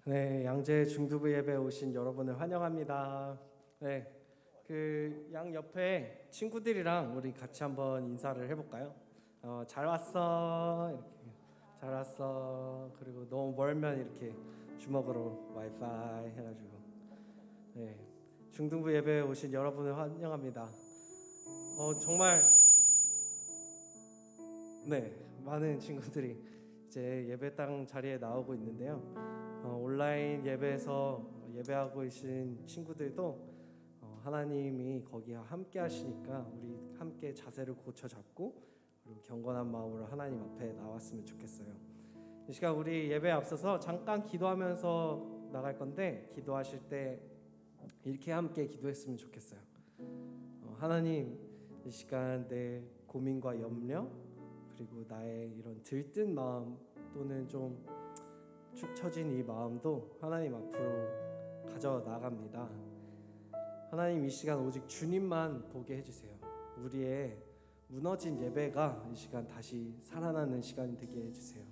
네, 양재 중두부 예배에 오신 여러분을 환영합니다. 네, 양 옆에 친구들이랑 우리 같이 한번 인사를 해볼까요? 잘 왔어. 이렇게 잘 왔어. 그리고 너무 멀면 이렇게 주먹으로 와이파이 해가지고. 네, 중두부 예배에 오신 여러분을 환영합니다. 정말 네, 많은 친구들이 이제 예배당 자리에 나오고 있는데요. 온라인 예배에서 예배하고 계신 친구들도 하나님이 거기 함께 하시니까 우리 함께 자세를 고쳐 잡고 그리고 경건한 마음으로 하나님 앞에 나왔으면 좋겠어요. 이 시간 우리 예배에 앞서서 잠깐 기도하면서 나갈 건데, 기도하실 때 이렇게 함께 기도했으면 좋겠어요. 하나님, 이 시간 내 고민과 염려 그리고 나의 이런 들뜬 마음 또는 좀 축 처진 이 마음도 하나님 앞으로 가져 나갑니다. 하나님, 이 시간 오직 주님만 보게 해주세요. 우리의 무너진 예배가 이 시간 다시 살아나는 시간이 되게 해주세요.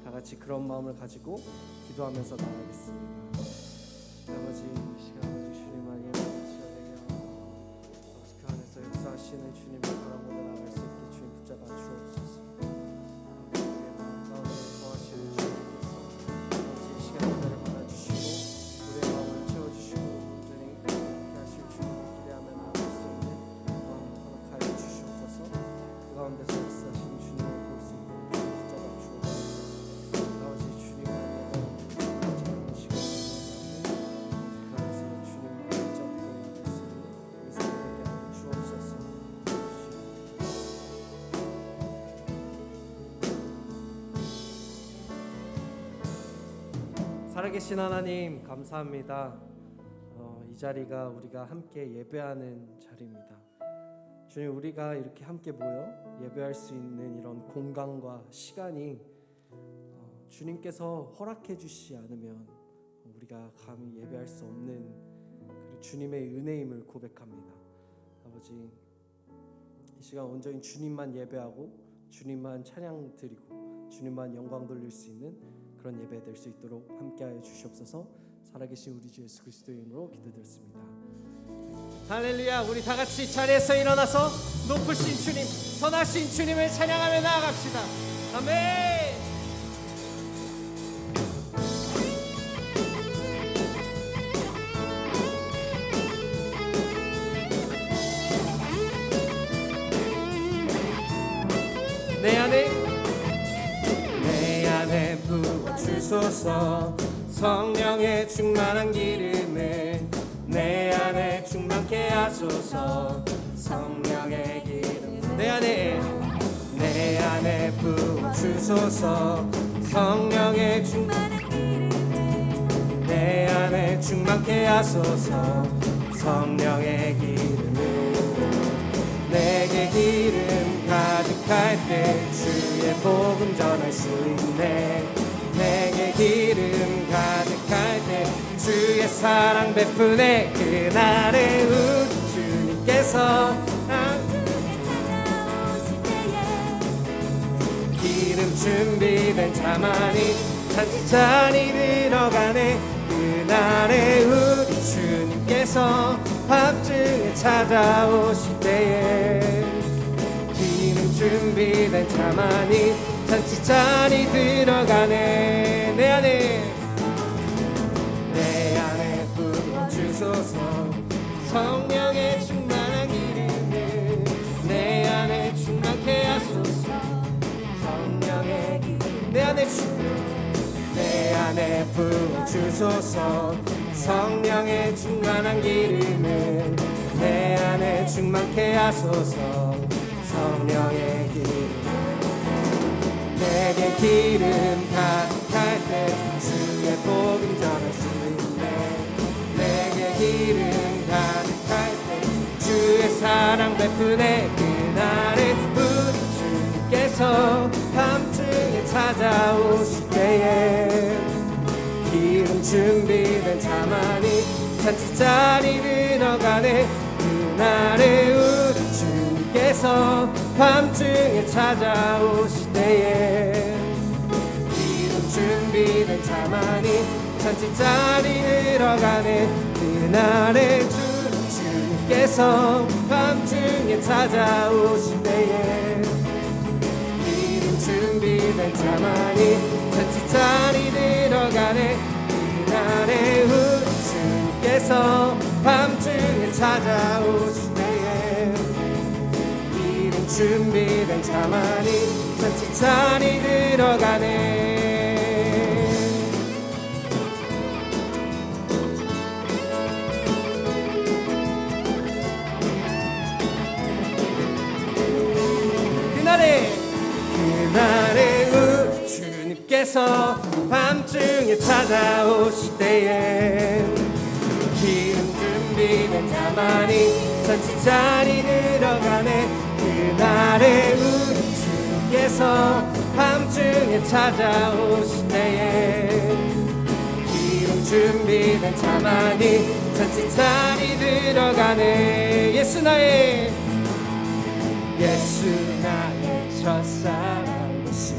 다 같이 그런 마음을 가지고 기도하면서 나가겠습니다. 아버지, 이 시간 오직 주님만 예배하는 시간이며 아버지 그 안에서 역사하시는 주님의 바람으로 나갈 수 있게 주님 붙잡아 주옵소서. 살아계신 하나님, 감사합니다. 이 자리가 우리가 함께 예배하는 자리입니다. 주님, 우리가 이렇게 함께 모여 예배할 수 있는 이런 공간과 시간이 주님께서 허락해 주시지 않으면 우리가 감히 예배할 수 없는 그리고 주님의 은혜임을 고백합니다. 아버지, 이 시간 온전히 주님만 예배하고 주님만 찬양 드리고 주님만 영광 돌릴 수 있는 그런 예배 될 수 있도록 함께하여 주시옵소서. 살아계신 우리 주 예수 그리스도의 이름으로 기도드렸습니다. 할렐루야. 우리 다 같이 자리에서 일어나서 높으신 주님, 선하신 주님을 찬양하며 나아갑시다. 아멘. 내 안에 부어주소서. 성령의 충만한 기름을 내 안에 충만케 하소서. 성령의 기름 내 안에 부어주소서. 성령의 충만한 기름 내 안에 충만케 하소서. 성령의 기름을 내게 기름 가득할 때 주의 복음 전할 수 있네. 내게 기름 가득할 때 주의 사랑 베푸네. 그날에 우리 주님께서 기름 준비된 자만이 잔잔히 들어가네. 그날에 우리 주님께서 밤중에 찾아오실 때에 기름 준비된 자만이 잔치잔이 들어가네. 내 안에 부어주소서. 성령의 충만한 기름을 내 안에 충만케 하소서. 성령의 기름 내 안에 부어주소서. 성령의 충만한 기름을 내 안에 충만케 하소서. 성령의 기름 내게 기름 가득할 때 주의 복음 전할 수 있네. 내게 기름 가득할 때 주의 사랑 베푸네. 그날에 우리 주님께서 밤중에 찾아오실 때에 기름 준비된 자만이 잔치자리 들어가네. 그날에 우리 주님께서 밤중에 찾아오실 때에 기름 준비된 자만이 잔치자리 들어가네. 그날의 주님께서 밤중에 찾아오실 때에 이름 준비된 자만이 잔치자리 들어가네. 그날의 주님께서 밤중에 찾아오실 때에 이름 준비된 자만이 잔치자리 들어가네. 그날의 주님께서 밤중에 찾아오실 때에 기름 준비된 자만이 잔치자리 들어가네. 그날의 주님께서 밤중에 찾아오실 때에 기름 준비된 자만이 잔치자리 들어가네. 예수 나의 첫사랑 되신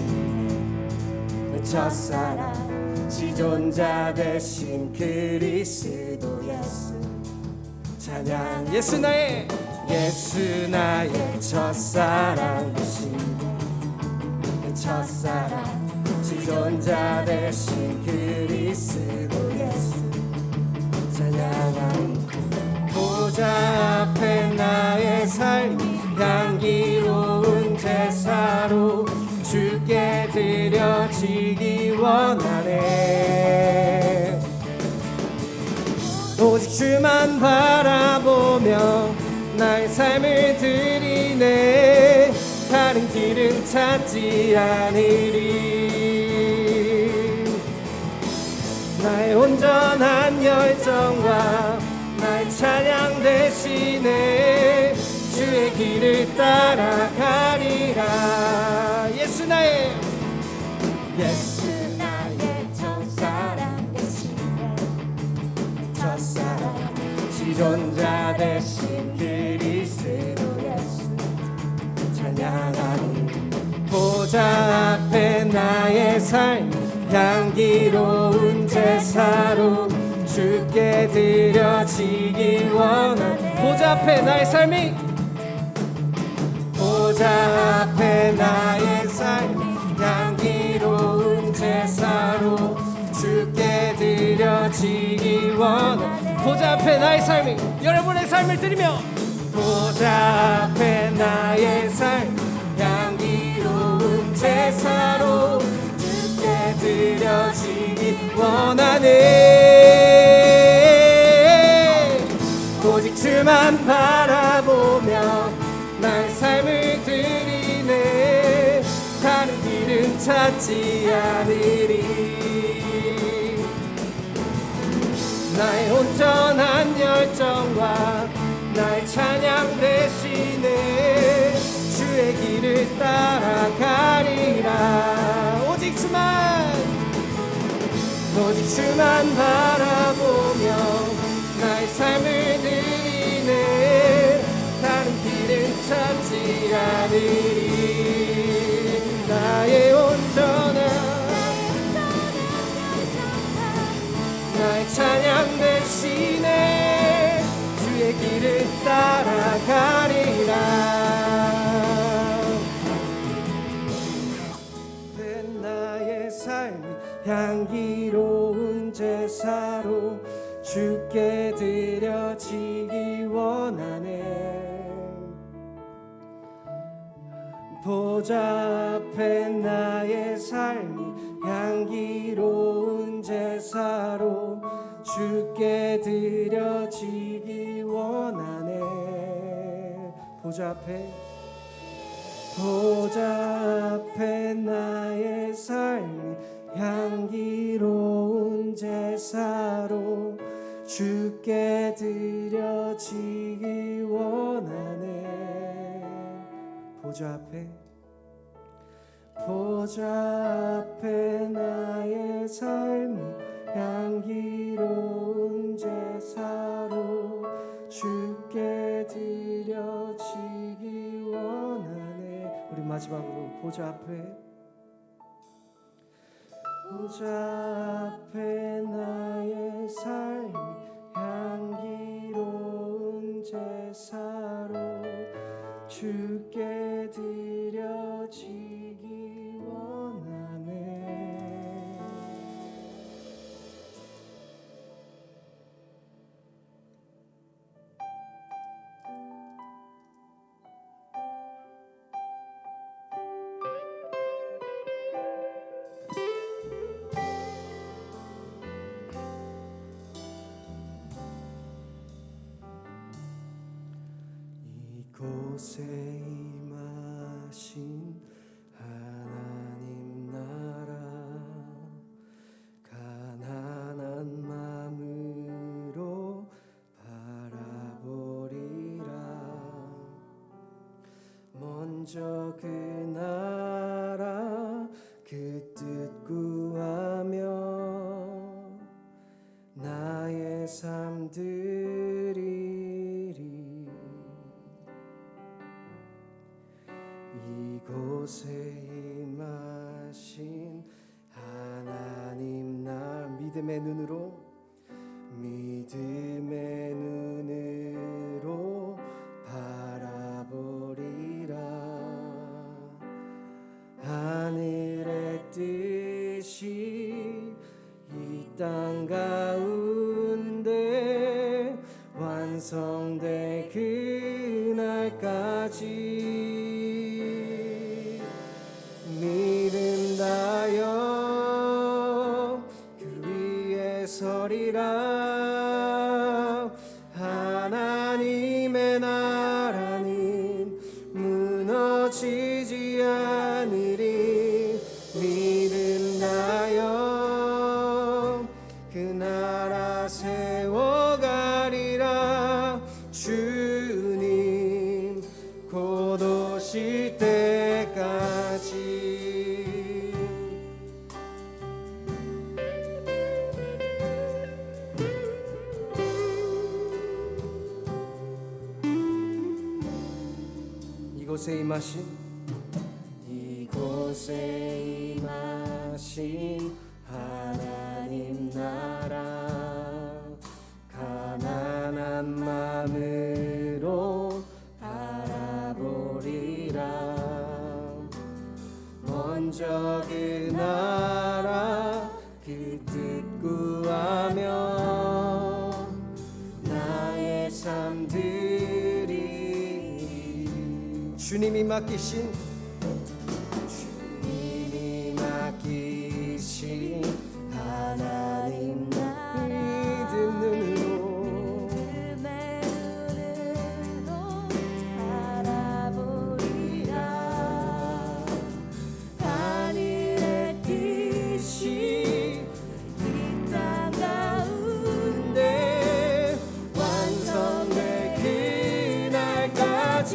내 첫사랑 지존자 되신 그리스도 예수 찬양. 예수 나의 첫사랑 되신 내 첫사랑 지존자 되신 그리스도 예수 찬양하니 보좌 앞에 나의 삶이 향기로운 제사로 주께 드려지기 원하네. 오직 주만 바라보며 나의 삶을 드리네. 다른 길은 찾지 않으리. 나의 온전한 열정과 나의 찬양 대신에 주의 길을 따라가리라. 예수 나의 첫사랑 되시네. 첫사랑 지존자 되신 그리스도 예수 찬양하니 보좌 앞에 나의 삶이 향기로운 제사로 주께 드려지기 원하네. 보좌 앞에 나의 삶이 보좌 앞에 나의 삶이 향기로운 제사로 주께 드려지기 원하네. 보좌 앞에 나의 삶이 여러분의 삶을 드리며 보좌 앞에 나의 삶이 향기로운 제사로 주께 드려지기 원하네. 오직 주만 바라보며 나의 삶을 드리네. 다른 길은 찾지 않으리. 나의 온전한 열정과 나의 찬양 대신에 주의 길을 따라가리라. 오직 주만 바라보며 나의 삶을 드리네. 다른 길은 찾지 않으리. 나의 온전한 나의 찬양 대신에 주의 길을 따라가리라. 나의 삶이 향기로운 제사로 주께 드려지기 원하네. 보좌 앞에 나의 삶이 향기로운 제사로 주께 드려지기 원하네. 보좌 앞에 나의 삶이 향기로운 제사로 주께 드려지기 원하네. 보좌 앞에 나의 삶이 향기로운 제사로 주께 드려지기 원하네. 우리 마지막으로 보좌 앞에 자 앞에 나의 삶이 향기로운 제사로 주께 드려지기 원하네. 이곳에 임하신 하나님 나라 가난한 마음으로 바라보리라. 먼저 그 나라 그 뜻 구하며 나의 삶 드리리. 이곳에 임하신 하나님 날 믿음의 눈으로 바라보리라. 하늘의 뜻이 이 땅 가운데 완성될 그날까지 믿음 다여 그 위에 서리라. 하나님의 나라는 무너지지 않으리. 믿음 다여 그 나라 세워가리라. 주님 곧 오실 때까지. 이곳에 임하신 하나님 나라 가난한 마음으로 바라보리라. 먼저 그 나라 그 뜻 구하며 나의 삶 드리리. 주님이 맡기신 하나님 믿음 눈으로 바라보리라. 하늘의 뜻이 이 땅 가운데 완성될 그날까지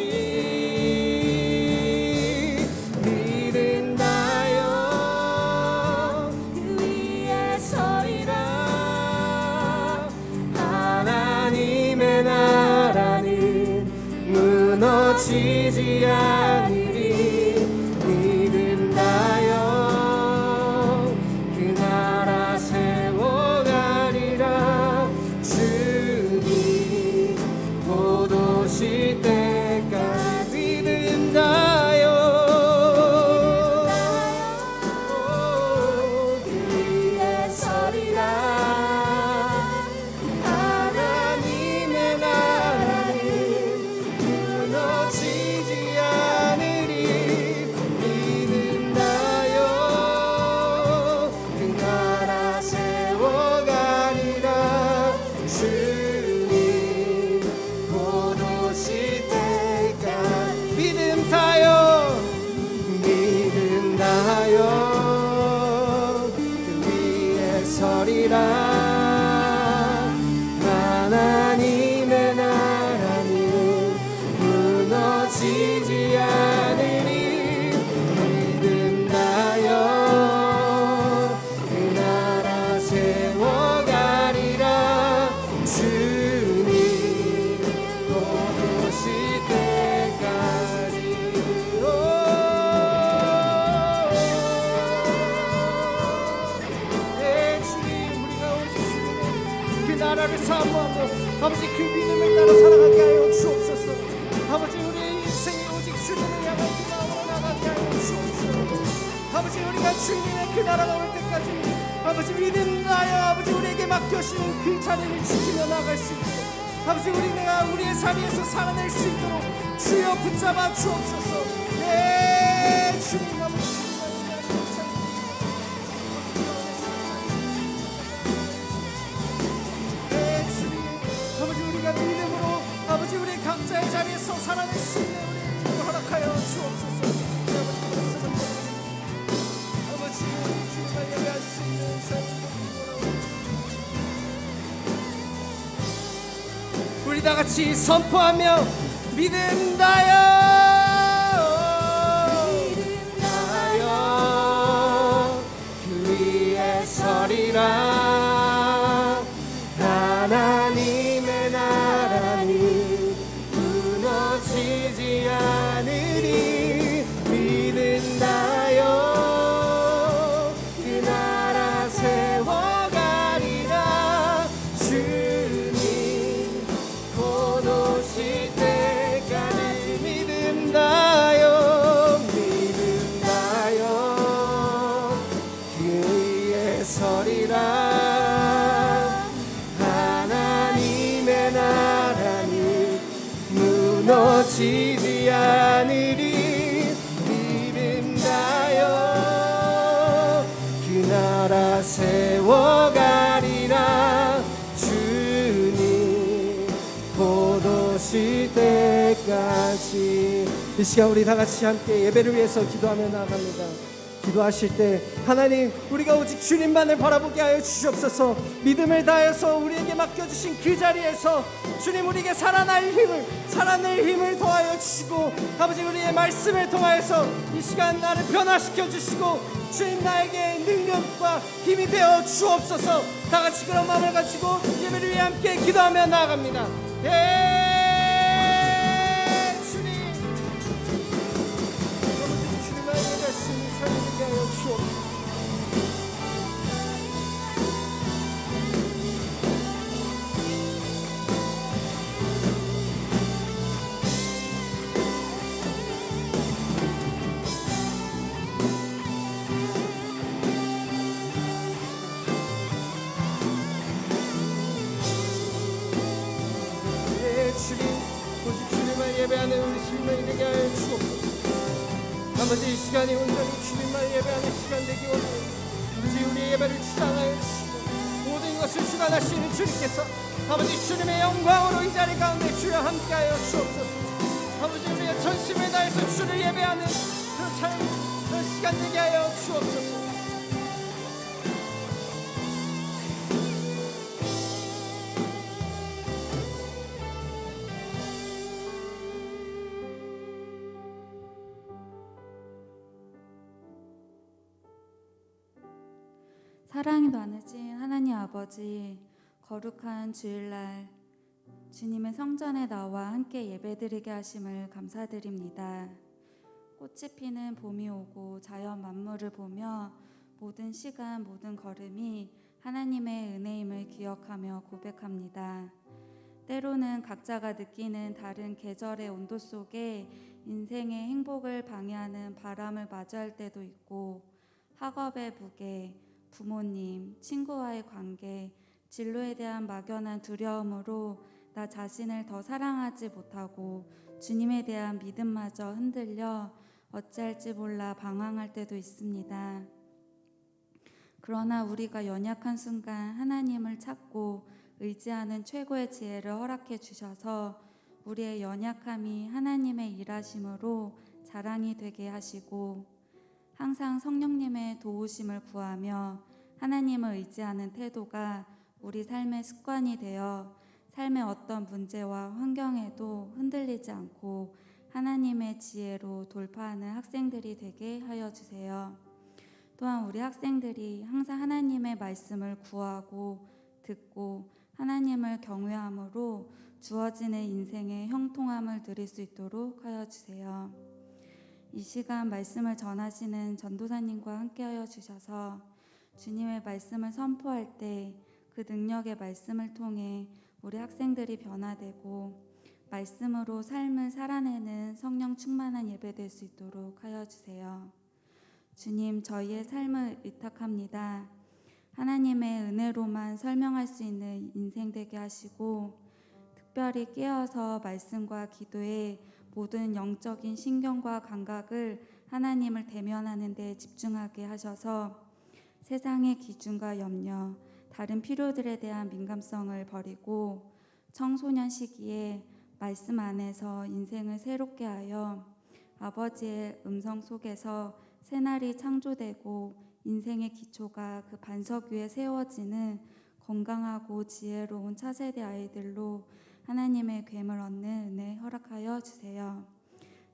무너지지 않으리. 믿음 다여 그 나라 세워가리라. 주님 곧 오실 때까지 믿음 다여 그 위에 서리라. 하나님의 나라는 무너지지 않으리. 믿음 다여 그 나라 세워가리라. 주님 곧 오실 때까지. 나라를 사모하고 아버지 그 믿음을 따라 살아가게 하여 주옵소서. 아버지 우리의 인생이 오직 주님을 향한 그 마음으로 나가게 하여 주옵소서. 아버지 우리가 주님의 그 나라가 올 때까지 아버지 믿음 다하여 아버지 우리에게 맡겨주시는 그 자리를 지키며 나갈 수 있도록 아버지 우리가 우리의 자리에서 살아낼 수 있도록 주여 붙잡아 주옵소서. 네 주님 아버지 믿음으로 아버지 우리 각자의 자리에서 살아낼 수 있는 우리를 허락하여 주옵소서. 아버지 주님을 예배할 수 있는 삶을 우리 다 같이 선포하며 믿음다여 그 위에 서리라. 무너지지 않으리. 믿음다여 그 나라 세워가리라. 주님 곧 오실 때까지. 이 시간 우리 다 같이 함께 예배를 위해서 기도하며 나아갑니다. 기도하실 때 하나님 우리가 오직 주님만을 바라보게 하여 주시옵소서. 믿음을 다해서 우리에게 맡겨주신 그 자리에서 주님 우리에게 살아날 힘을 더하여 주시고 아버지 우리의 말씀을 통하여서 이 시간 나를 변화시켜 주시고 주님 나에게 능력과 힘이 되어 주옵소서. 다 같이 그런 마음을 가지고 예배를 위해 함께 기도하며 나아갑니다. 주님 주님의 말씀이 살리게 하여 주옵소서. 예배하는 우리 주님을 되게 하여 주옵소서. 아버지 이 시간이 온전히 주님만 예배하는 시간 되기 원하여 아버지 우리의 예배를 주장하여 주시고 모든 것을 주관하시는 주님께서 아버지 주님의 영광으로 이 자리 가운데 주여 함께하여 주옵소서. 아버지 우리의 전심을 다해서 주를 예배하는 그 삶, 그 시간 되게 하여 주옵소서. 사랑이 많으신 하나님 아버지, 거룩한 주일날 주님의 성전에 나와 함께 예배드리게 하심을 감사드립니다. 꽃이 피는 봄이 오고 자연 만물을 보며 모든 시간 모든 걸음이 하나님의 은혜임을 기억하며 고백합니다. 때로는 각자가 느끼는 다른 계절의 온도 속에 인생의 행복을 방해하는 바람을 맞이할 때도 있고 학업의 무게, 부모님, 친구와의 관계, 진로에 대한 막연한 두려움으로 나 자신을 더 사랑하지 못하고 주님에 대한 믿음마저 흔들려 어찌할지 몰라 방황할 때도 있습니다. 그러나 우리가 연약한 순간 하나님을 찾고 의지하는 최고의 지혜를 허락해 주셔서 우리의 연약함이 하나님의 일하심으로 자랑이 되게 하시고 항상 성령님의 도우심을 구하며 하나님을 의지하는 태도가 우리 삶의 습관이 되어 삶의 어떤 문제와 환경에도 흔들리지 않고 하나님의 지혜로 돌파하는 학생들이 되게 하여 주세요. 또한 우리 학생들이 항상 하나님의 말씀을 구하고 듣고 하나님을 경외함으로 주어지는 인생의 형통함을 누릴 수 있도록 하여 주세요. 이 시간 말씀을 전하시는 전도사님과 함께하여 주셔서 주님의 말씀을 선포할 때 그 그 능력의 말씀을 통해 우리 학생들이 변화되고 말씀으로 삶을 살아내는 성령 충만한 예배 될 수 있도록 하여 주세요. 주님, 저희의 삶을 의탁합니다. 하나님의 은혜로만 설명할 수 있는 인생 되게 하시고 특별히 깨어서 말씀과 기도에 모든 영적인 신경과 감각을 하나님을 대면하는 데 집중하게 하셔서 세상의 기준과 염려, 다른 필요들에 대한 민감성을 버리고 청소년 시기에 말씀 안에서 인생을 새롭게 하여 아버지의 음성 속에서 새날이 창조되고 인생의 기초가 그 반석 위에 세워지는 건강하고 지혜로운 차세대 아이들로 하나님의 궤을 얻는 은혜 허락하여 주세요.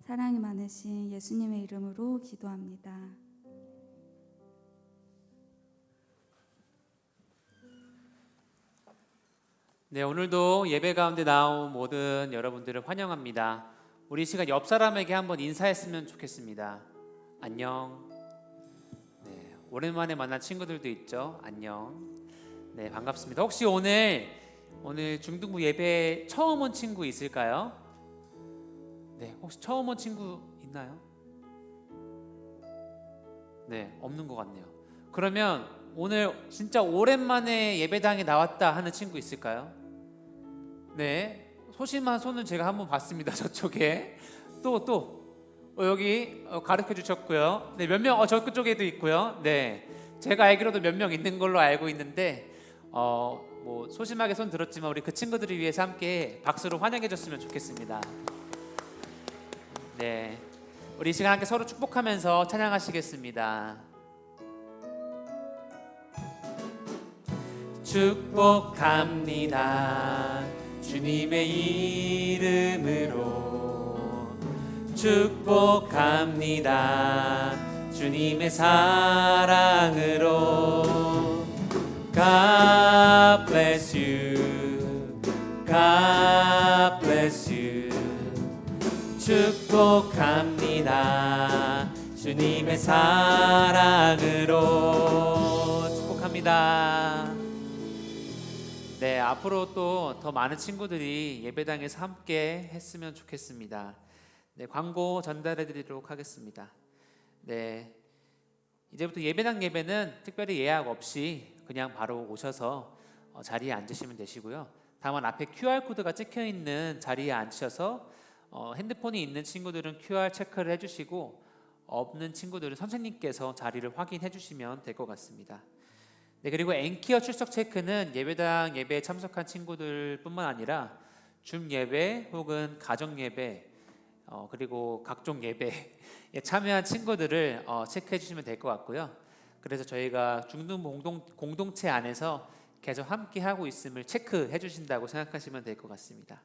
사랑이 많으신 예수님의 이름으로 기도합니다. 네, 오늘도 예배 가운데 나온 모든 여러분들을 환영합니다. 우리 이 시간 옆 사람에게 한번 인사했으면 좋겠습니다. 안녕. 네, 오랜만에 만난 친구들도 있죠. 안녕. 네, 반갑습니다. 혹시 오늘 중등부 예배 처음 온 친구 있을까요? 네, 혹시 처음 온 친구 있나요? 네, 없는 것 같네요. 그러면 오늘 진짜 오랜만에 예배당에 나왔다 하는 친구 있을까요? 네, 소심한 손은 제가 한번 봤습니다. 저쪽에 여기 가르쳐 주셨고요. 네, 몇 명 저쪽에도 있고요. 네, 제가 알기로도 몇 명 있는 걸로 알고 있는데 뭐 소심하게 손 들었지만 우리 그 친구들을 위해서 함께 박수로 환영해 줬으면 좋겠습니다. 네, 우리 이 시간 함께 서로 축복하면서 찬양하시겠습니다. 축복합니다. 주님의 이름으로 축복합니다. 주님의 사랑으로 God bless you. God bless you. 축복합니다. 주님의 사랑으로 축복합니다. 네, 앞으로 또 더 많은 친구들이 예배당에서 함께 했으면 좋겠습니다. 네, 광고 전달해 드리도록 하겠습니다. 네, 이제부터 예배당 예배는 특별히 예약 없이 그냥 바로 오셔서 자리에 앉으시면 되시고요. 다만 앞에 QR코드가 찍혀 있는 자리에 앉으셔서 핸드폰이 있는 친구들은 QR 체크를 해주시고 없는 친구들은 선생님께서 자리를 확인해 주시면 될 것 같습니다. 네, 그리고 엔키어 출석 체크는 예배당 예배에 참석한 친구들뿐만 아니라 줌 예배 혹은 가정 예배 그리고 각종 예배에 참여한 친구들을 체크해 주시면 될 것 같고요. 그래서 저희가 중등부 공동체 안에서 계속 함께 하고 있음을 체크해 주신다고 생각하시면 될 것 같습니다.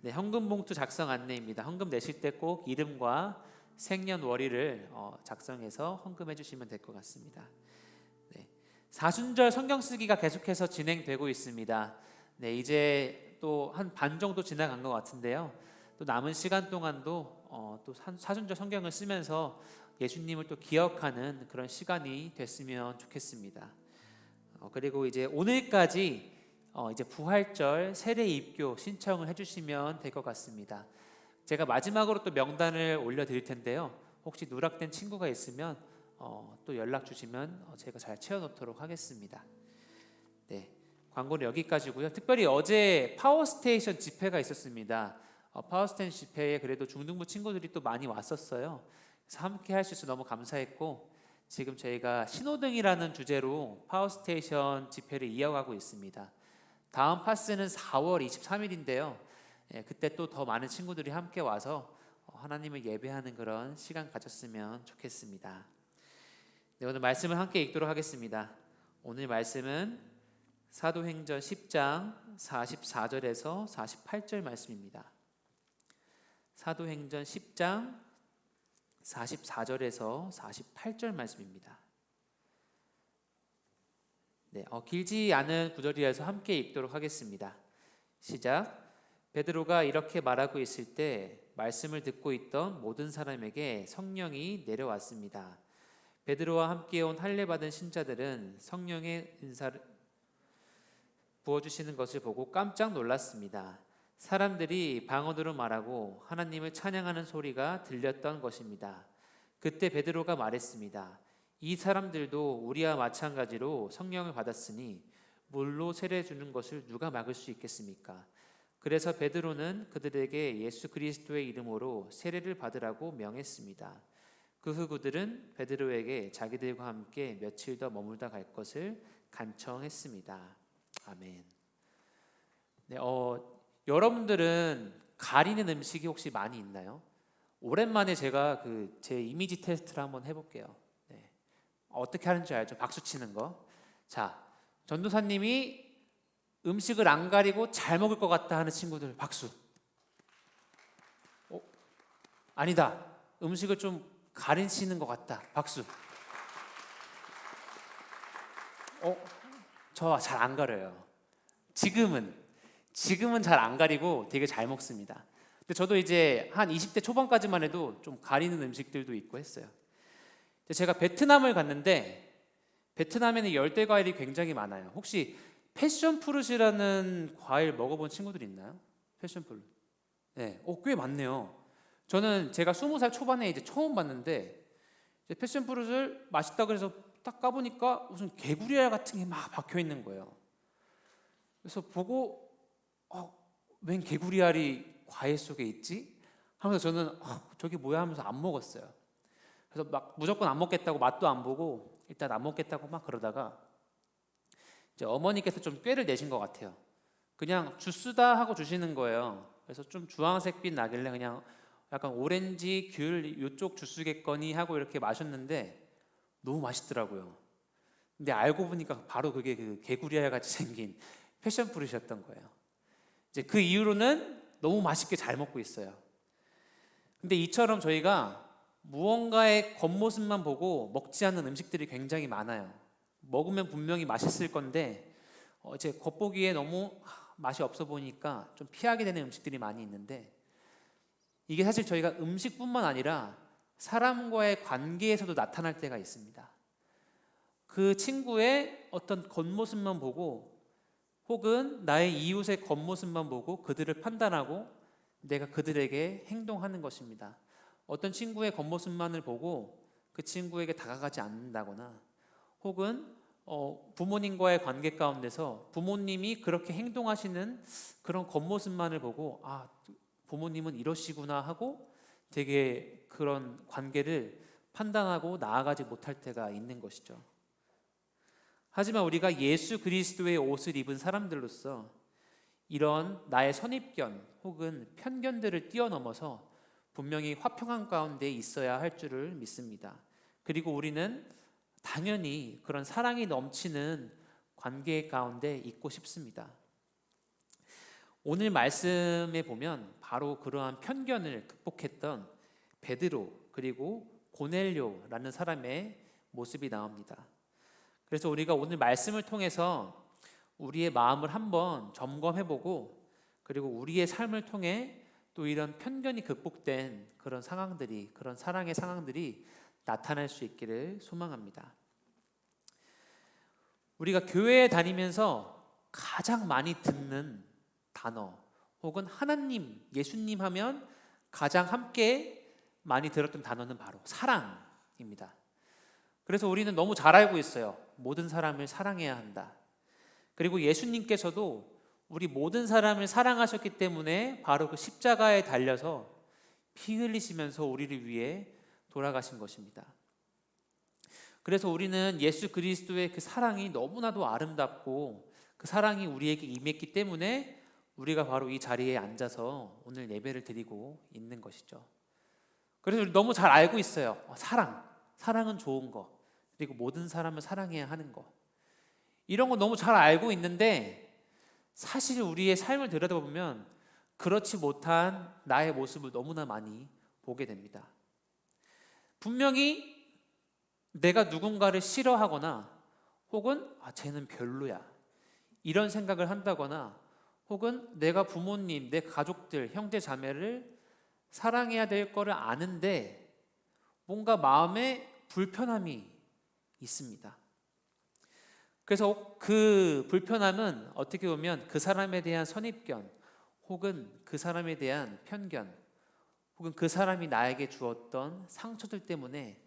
네, 헌금 봉투 작성 안내입니다. 헌금 내실 때 꼭 이름과 생년월일을 작성해서 헌금해 주시면 될 것 같습니다. 네, 사순절 성경 쓰기가 계속해서 진행되고 있습니다. 네, 이제 또 한 반 정도 지나간 것 같은데요. 또 남은 시간 동안도 또 사순절 성경을 쓰면서 예수님을 또 기억하는 그런 시간이 됐으면 좋겠습니다. 그리고 이제 오늘까지 이제 부활절 세례 입교 신청을 해주시면 될 것 같습니다. 제가 마지막으로 또 명단을 올려드릴 텐데요. 혹시 누락된 친구가 있으면 또 연락 주시면 제가 잘 채워놓도록 하겠습니다. 네, 광고는 여기까지고요. 특별히 어제 파워스테이션 집회가 있었습니다. 파워스테이션 집회에 그래도 중등부 친구들이 또 많이 왔었어요. 그래서 함께 할 수 있어서 너무 감사했고 지금 저희가 신호등이라는 주제로 파워스테이션 집회를 이어가고 있습니다. 다음 파스는 4월 23일인데요. 그때 또 더 많은 친구들이 함께 와서 하나님을 예배하는 그런 시간 가졌으면 좋겠습니다. 네, 오늘 말씀을 함께 읽도록 하겠습니다. 오늘 말씀은 사도행전 10장 44절에서 48절 말씀입니다. 사도행전 10장 44절에서 48절 말씀입니다. 네, 길지 않은 구절이라서 함께 읽도록 하겠습니다. 시작. 베드로가 이렇게 말하고 있을 때 말씀을 듣고 있던 모든 사람에게 성령이 내려왔습니다. 베드로와 함께 온 할례 받은 신자들은 부어주시는 것을 보고 깜짝 놀랐습니다. 사람들이 방언으로 말하고 하나님을 찬양하는 소리가 들렸던 것입니다. 그때 베드로가 말했습니다. 이 사람들도 우리와 마찬가지로 성령을 받았으니 물로 세례 주는 것을 누가 막을 수 있겠습니까? 그래서 베드로는 그들에게 예수 그리스도의 이름으로 세례를 받으라고 명했습니다. 그 후 그들은 베드로에게 자기들과 함께 며칠 더 머물다 갈 것을 간청했습니다. 아멘. 네, 여러분들은 가리는 음식이 혹시 많이 있나요? 오랜만에 제가 제 이미지 테스트를 한번 해볼게요. 네. 어떻게 하는지 알죠? 박수 치는 거. 자, 전도사님이 음식을 안 가리고 잘 먹을 것 같다 하는 친구들 박수. 아니다. 음식을 좀 가리시는 것 같다. 박수. 저 잘 안 가려요. 지금은 잘 안 가리고 되게 잘 먹습니다. 근데 저도 이제 한 20대 초반까지만 해도 좀 가리는 음식들도 있고 했어요. 제가 베트남을 갔는데 베트남에는 열대 과일이 굉장히 많아요. 혹시 패션 프루트라는 과일 먹어본 친구들 있나요? 패션 프루트. 네, 꽤 많네요. 저는 제가 20살 초반에 이제 처음 봤는데 이제 패션 프루트를 맛있다 그래서 딱 까보니까 무슨 개구리알 같은 게 막 박혀 있는 거예요. 그래서 보고 웬 개구리알이 과일 속에 있지? 하면서 저는 저게 뭐야 하면서 안 먹었어요. 그래서 막 무조건 안 먹겠다고 맛도 안 보고 일단 안 먹겠다고 막 그러다가 이제 어머니께서 좀 꾀를 내신 것 같아요. 그냥 주스다 하고 주시는 거예요. 그래서 좀 주황색빛 나길래 그냥 약간 오렌지, 귤 이쪽 주스겠거니 하고 이렇게 마셨는데 너무 맛있더라고요. 근데 알고 보니까 바로 그게 그 개구리알 같이 생긴 패션 프루트였던 거예요. 이제 그 이후로는 너무 맛있게 잘 먹고 있어요. 근데 이처럼 저희가 무언가의 겉모습만 보고 먹지 않는 음식들이 굉장히 많아요. 먹으면 분명히 맛있을 건데 이제 겉보기에 너무 맛이 없어 보니까 좀 피하게 되는 음식들이 많이 있는데 이게 사실 저희가 음식뿐만 아니라 사람과의 관계에서도 나타날 때가 있습니다. 그 친구의 어떤 겉모습만 보고 혹은 나의 이웃의 겉모습만 보고 그들을 판단하고 내가 그들에게 행동하는 것입니다. 어떤 친구의 겉모습만을 보고 그 친구에게 다가가지 않는다거나 혹은 부모님과의 관계 가운데서 부모님이 그렇게 행동하시는 그런 겉모습만을 보고 부모님은 이러시구나 하고 되게 그런 관계를 판단하고 나아가지 못할 때가 있는 것이죠. 하지만 우리가 예수 그리스도의 옷을 입은 사람들로서 이런 나의 선입견 혹은 편견들을 뛰어넘어서 분명히 화평한 가운데 있어야 할 줄을 믿습니다. 그리고 우리는 당연히 그런 사랑이 넘치는 관계 가운데 있고 싶습니다. 오늘 말씀에 보면 바로 그러한 편견을 극복했던 베드로 그리고 고넬료라는 사람의 모습이 나옵니다. 그래서 우리가 오늘 말씀을 통해서 우리의 마음을 한번 점검해보고 그리고 우리의 삶을 통해 또 이런 편견이 극복된 그런 상황들이 그런 사랑의 상황들이 나타날 수 있기를 소망합니다. 우리가 교회에 다니면서 가장 많이 듣는 단어 혹은 하나님, 예수님 하면 가장 함께 많이 들었던 단어는 바로 사랑입니다. 그래서 우리는 너무 잘 알고 있어요. 모든 사람을 사랑해야 한다. 그리고 예수님께서도 우리 모든 사람을 사랑하셨기 때문에 바로 그 십자가에 달려서 피 흘리시면서 우리를 위해 돌아가신 것입니다. 그래서 우리는 예수 그리스도의 그 사랑이 너무나도 아름답고 그 사랑이 우리에게 임했기 때문에 우리가 바로 이 자리에 앉아서 오늘 예배를 드리고 있는 것이죠. 그래서 우리 너무 잘 알고 있어요. 사랑은 좋은 거, 그리고 모든 사람을 사랑해야 하는 거, 이런 거 너무 잘 알고 있는데 사실 우리의 삶을 들여다보면 그렇지 못한 나의 모습을 너무나 많이 보게 됩니다. 분명히 내가 누군가를 싫어하거나 혹은 쟤는 별로야 이런 생각을 한다거나 혹은 내가 부모님, 내 가족들, 형제 자매를 사랑해야 될 거를 아는데 뭔가 마음에 불편함이 있습니다. 그래서 그 불편함은 어떻게 보면 그 사람에 대한 선입견, 혹은 그 사람에 대한 편견, 혹은 그 사람이 나에게 주었던 상처들 때문에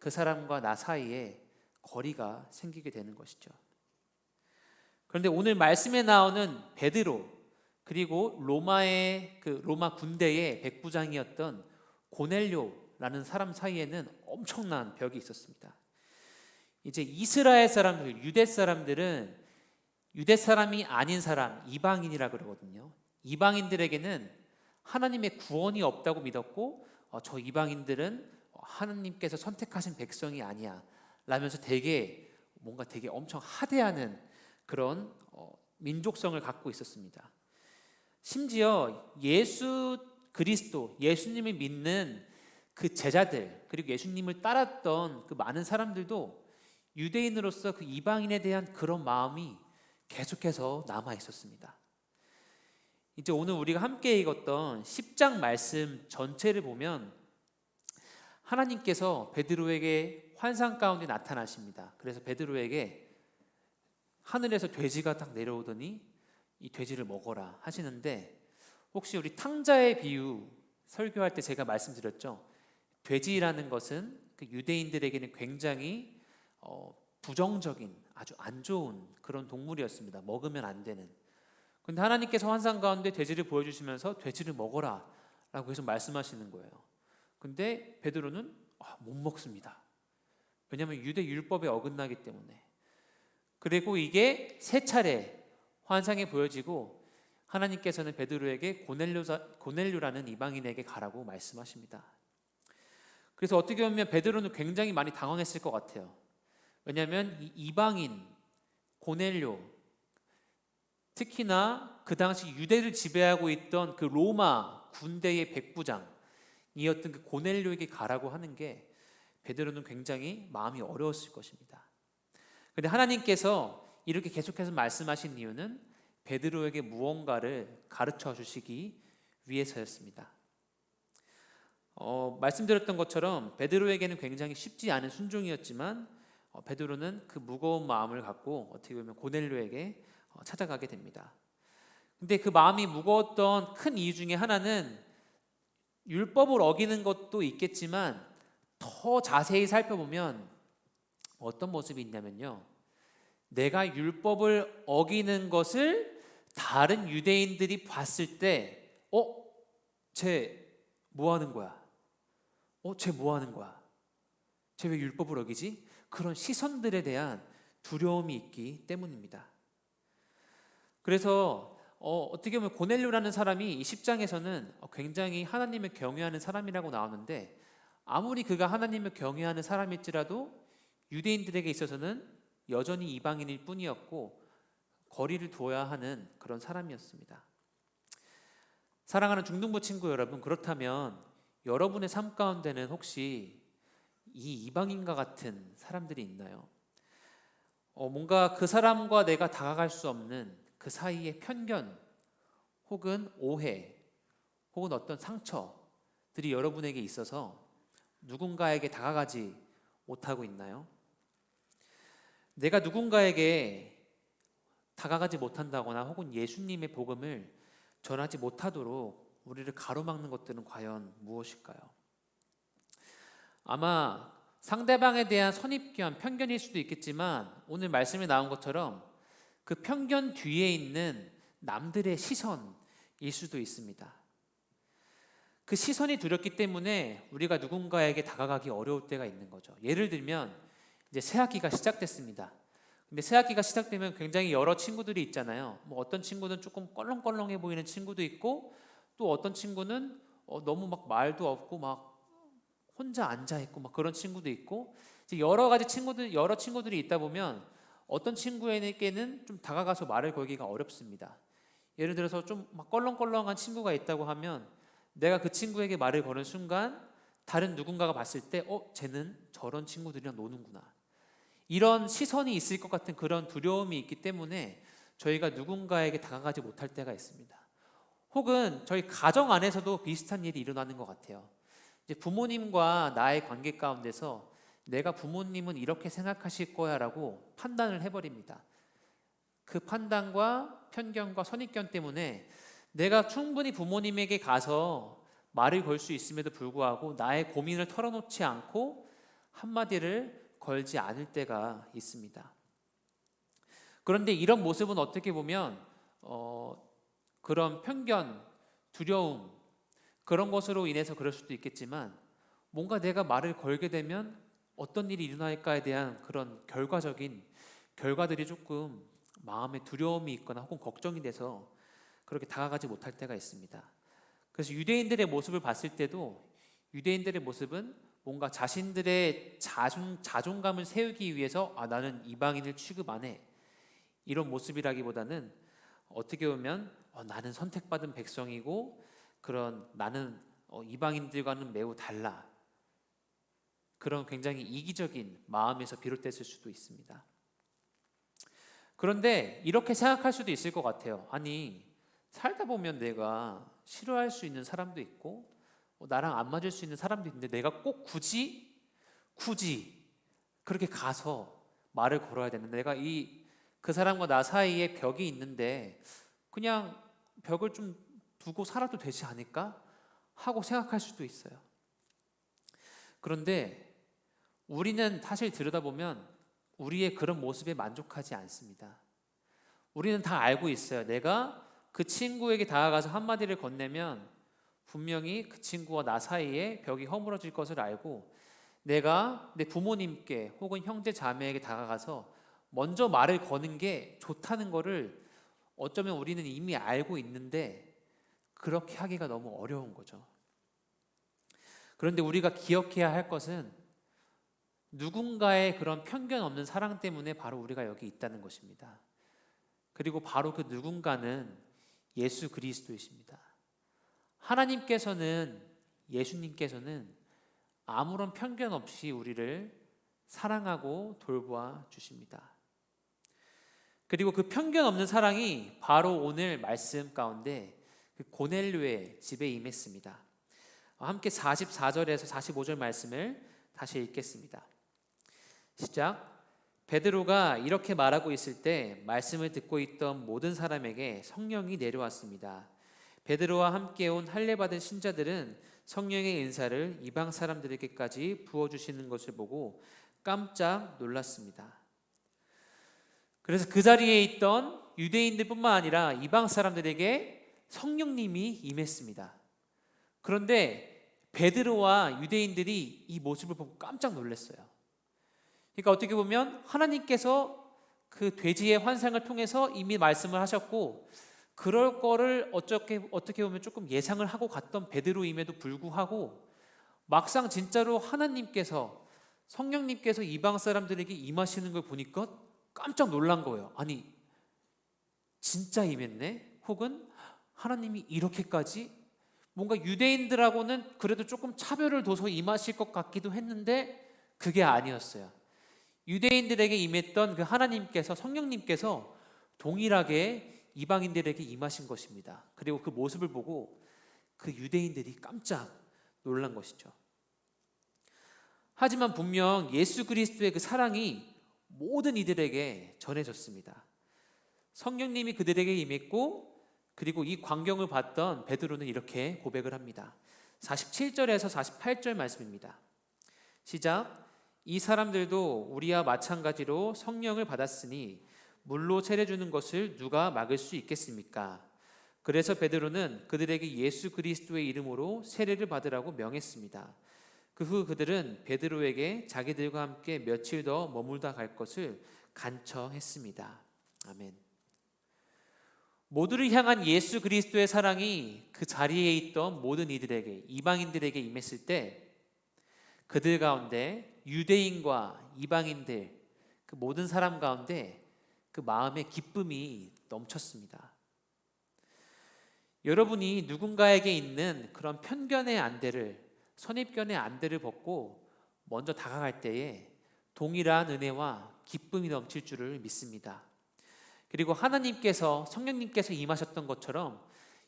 그 사람과 나 사이에 거리가 생기게 되는 것이죠. 그런데 오늘 말씀에 나오는 베드로, 그리고 로마의 로마 군대의 백부장이었던 고넬료라는 사람 사이에는 엄청난 벽이 있었습니다. 이제 이스라엘 사람들, 유대 사람들은 유대 사람이 아닌 사람, 이방인이라 그러거든요. 이방인들에게는 하나님의 구원이 없다고 믿었고, 저 이방인들은 하나님께서 선택하신 백성이 아니야 라면서 되게 엄청 하대하는 그런 민족성을 갖고 있었습니다. 심지어 예수 그리스도, 예수님을 믿는 그 제자들, 그리고 예수님을 따랐던 그 많은 사람들도 유대인으로서 그 이방인에 대한 그런 마음이 계속해서 남아 있었습니다. 이제 오늘 우리가 함께 읽었던 10장 말씀 전체를 보면 하나님께서 베드로에게 환상 가운데 나타나십니다. 그래서 베드로에게 하늘에서 돼지가 딱 내려오더니 이 돼지를 먹어라 하시는데, 혹시 우리 탕자의 비유 설교할 때 제가 말씀드렸죠. 돼지라는 것은 그 유대인들에게는 굉장히 부정적인, 아주 안 좋은 그런 동물이었습니다. 먹으면 안 되는. 근데 하나님께서 환상 가운데 돼지를 보여주시면서 돼지를 먹어라 라고 계속 말씀하시는 거예요. 근데 베드로는 못 먹습니다. 왜냐하면 유대 율법에 어긋나기 때문에. 그리고 이게 세 차례 환상에 보여지고 하나님께서는 베드로에게 고넬료라는 이방인에게 가라고 말씀하십니다. 그래서 어떻게 보면 베드로는 굉장히 많이 당황했을 것 같아요. 왜냐하면 이 이방인 고넬료, 특히나 그 당시 유대를 지배하고 있던 그 로마 군대의 백부장이었던 그 고넬료에게 가라고 하는 게 베드로는 굉장히 마음이 어려웠을 것입니다. 그런데 하나님께서 이렇게 계속해서 말씀하신 이유는 베드로에게 무언가를 가르쳐 주시기 위해서였습니다. 말씀드렸던 것처럼 베드로에게는 굉장히 쉽지 않은 순종이었지만 베드로는 그 무거운 마음을 갖고 어떻게 보면 고넬료에게 찾아가게 됩니다. 근데 그 마음이 무거웠던 큰 이유 중에 하나는 율법을 어기는 것도 있겠지만 더 자세히 살펴보면 어떤 모습이 있냐면요, 내가 율법을 어기는 것을 다른 유대인들이 봤을 때 쟤 뭐 하는 거야? 쟤 뭐 하는 거야? 쟤 왜 율법을 어기지? 그런 시선들에 대한 두려움이 있기 때문입니다. 그래서 어떻게 보면 고넬료라는 사람이 이 10장에서는 굉장히 하나님을 경외하는 사람이라고 나오는데, 아무리 그가 하나님을 경외하는 사람일지라도 유대인들에게 있어서는 여전히 이방인일 뿐이었고 거리를 둬야 하는 그런 사람이었습니다. 사랑하는 중등부 친구 여러분, 그렇다면 여러분의 삶 가운데는 혹시 이 이방인과 같은 사람들이 있나요? 뭔가 그 사람과 내가 다가갈 수 없는 그 사이의 편견, 혹은 오해, 혹은 어떤 상처들이 여러분에게 있어서 누군가에게 다가가지 못하고 있나요? 내가 누군가에게 다가가지 못한다거나 혹은 예수님의 복음을 전하지 못하도록 우리를 가로막는 것들은 과연 무엇일까요? 아마 상대방에 대한 선입견, 편견일 수도 있겠지만 오늘 말씀에 나온 것처럼 그 편견 뒤에 있는 남들의 시선일 수도 있습니다. 그 시선이 두렵기 때문에 우리가 누군가에게 다가가기 어려울 때가 있는 거죠. 예를 들면 이제 새학기가 시작됐습니다. 근데 새학기가 시작되면 굉장히 여러 친구들이 있잖아요. 뭐 어떤 친구는 조금 껄렁껄렁해 보이는 친구도 있고, 또 어떤 친구는 너무 막 말도 없고 막 혼자 앉아 있고 막 그런 친구도 있고, 이제 여러 친구들이 있다 보면 어떤 친구에게는 좀 다가가서 말을 걸기가 어렵습니다. 예를 들어서 좀 막 껄렁껄렁한 친구가 있다고 하면 내가 그 친구에게 말을 거는 순간 다른 누군가가 봤을 때 쟤는 저런 친구들이랑 노는구나, 이런 시선이 있을 것 같은 그런 두려움이 있기 때문에 저희가 누군가에게 다가가지 못할 때가 있습니다. 혹은 저희 가정 안에서도 비슷한 일이 일어나는 것 같아요. 이제 부모님과 나의 관계 가운데서 내가 부모님은 이렇게 생각하실 거야 라고 판단을 해버립니다. 그 판단과 편견과 선입견 때문에 내가 충분히 부모님에게 가서 말을 걸 수 있음에도 불구하고 나의 고민을 털어놓지 않고 한마디를 걸지 않을 때가 있습니다. 그런데 이런 모습은 어떻게 보면 그런 편견, 두려움 그런 것으로 인해서 그럴 수도 있겠지만 뭔가 내가 말을 걸게 되면 어떤 일이 일어날까에 대한 그런 결과적인 결과들이 조금 마음에 두려움이 있거나 혹은 걱정이 돼서 그렇게 다가가지 못할 때가 있습니다. 그래서 유대인들의 모습을 봤을 때도 유대인들의 모습은 뭔가 자신들의 자존감을 세우기 위해서 나는 이방인을 취급 안 해. 이런 모습이라기보다는 어떻게 보면 나는 선택받은 백성이고 그런 나는 이방인들과는 매우 달라. 그런 굉장히 이기적인 마음에서 비롯됐을 수도 있습니다. 그런데 이렇게 생각할 수도 있을 것 같아요. 아니 살다 보면 내가 싫어할 수 있는 사람도 있고 나랑 안 맞을 수 있는 사람도 있는데 내가 꼭 굳이 그렇게 가서 말을 걸어야 되는데 내가 그 사람과 나 사이에 벽이 있는데 그냥 벽을 좀 두고 살아도 되지 않을까 하고 생각할 수도 있어요. 그런데 우리는 사실 들여다보면 우리의 그런 모습에 만족하지 않습니다. 우리는 다 알고 있어요. 내가 그 친구에게 다가가서 한마디를 건네면 분명히 그 친구와 나 사이에 벽이 허물어질 것을 알고 내가 내 부모님께 혹은 형제 자매에게 다가가서 먼저 말을 거는 게 좋다는 거를 어쩌면 우리는 이미 알고 있는데 그렇게 하기가 너무 어려운 거죠. 그런데 우리가 기억해야 할 것은 누군가의 그런 편견 없는 사랑 때문에 바로 우리가 여기 있다는 것입니다. 그리고 바로 그 누군가는 예수 그리스도이십니다. 예수님께서는 아무런 편견 없이 우리를 사랑하고 돌보아 주십니다. 그리고 그 편견 없는 사랑이 바로 오늘 말씀 가운데 그 고넬료의 집에 임했습니다. 함께 44절에서 45절 말씀을 다시 읽겠습니다. 시작. 베드로가 이렇게 말하고 있을 때 말씀을 듣고 있던 모든 사람에게 성령이 내려왔습니다. 베드로와 함께 온 할례받은 신자들은 성령의 은사를 이방 사람들에게까지 부어주시는 것을 보고 깜짝 놀랐습니다. 그래서 그 자리에 있던 유대인들뿐만 아니라 이방 사람들에게 성령님이 임했습니다. 그런데 베드로와 유대인들이 이 모습을 보고 깜짝 놀랐어요. 그러니까 어떻게 보면 하나님께서 그 돼지의 환상을 통해서 이미 말씀을 하셨고 그럴 거를 어떻게 보면 조금 예상을 하고 갔던 베드로임에도 불구하고 막상 진짜로 하나님께서 성령님께서 이방 사람들에게 임하시는 걸 보니까 깜짝 놀란 거예요. 아니 진짜 임했네? 혹은 하나님이 이렇게까지 뭔가 유대인들하고는 그래도 조금 차별을 둬서 임하실 것 같기도 했는데 그게 아니었어요. 유대인들에게 임했던 그 하나님께서 성령님께서 동일하게 이방인들에게 임하신 것입니다. 그리고 그 모습을 보고 그 유대인들이 깜짝 놀란 것이죠. 하지만 분명 예수 그리스도의 그 사랑이 모든 이들에게 전해졌습니다. 성령님이 그들에게 임했고 그리고 이 광경을 봤던 베드로는 이렇게 고백을 합니다. 47절에서 48절 말씀입니다. 시작. 이 사람들도 우리와 마찬가지로 성령을 받았으니 물로 세례주는 것을 누가 막을 수 있겠습니까? 그래서 베드로는 그들에게 예수 그리스도의 이름으로 세례를 받으라고 명했습니다. 그 후 그들은 베드로에게 자기들과 함께 며칠 더 머물다 갈 것을 간청했습니다. 아멘. 모두를 향한 예수 그리스도의 사랑이 그 자리에 있던 모든 이들에게 이방인들에게 임했을 때 그들 가운데 유대인과 이방인들 그 모든 사람 가운데 그 마음의 기쁨이 넘쳤습니다. 여러분이 누군가에게 있는 그런 편견의 안대를 선입견의 안대를 벗고 먼저 다가갈 때에 동일한 은혜와 기쁨이 넘칠 줄을 믿습니다. 그리고 하나님께서 성령님께서 임하셨던 것처럼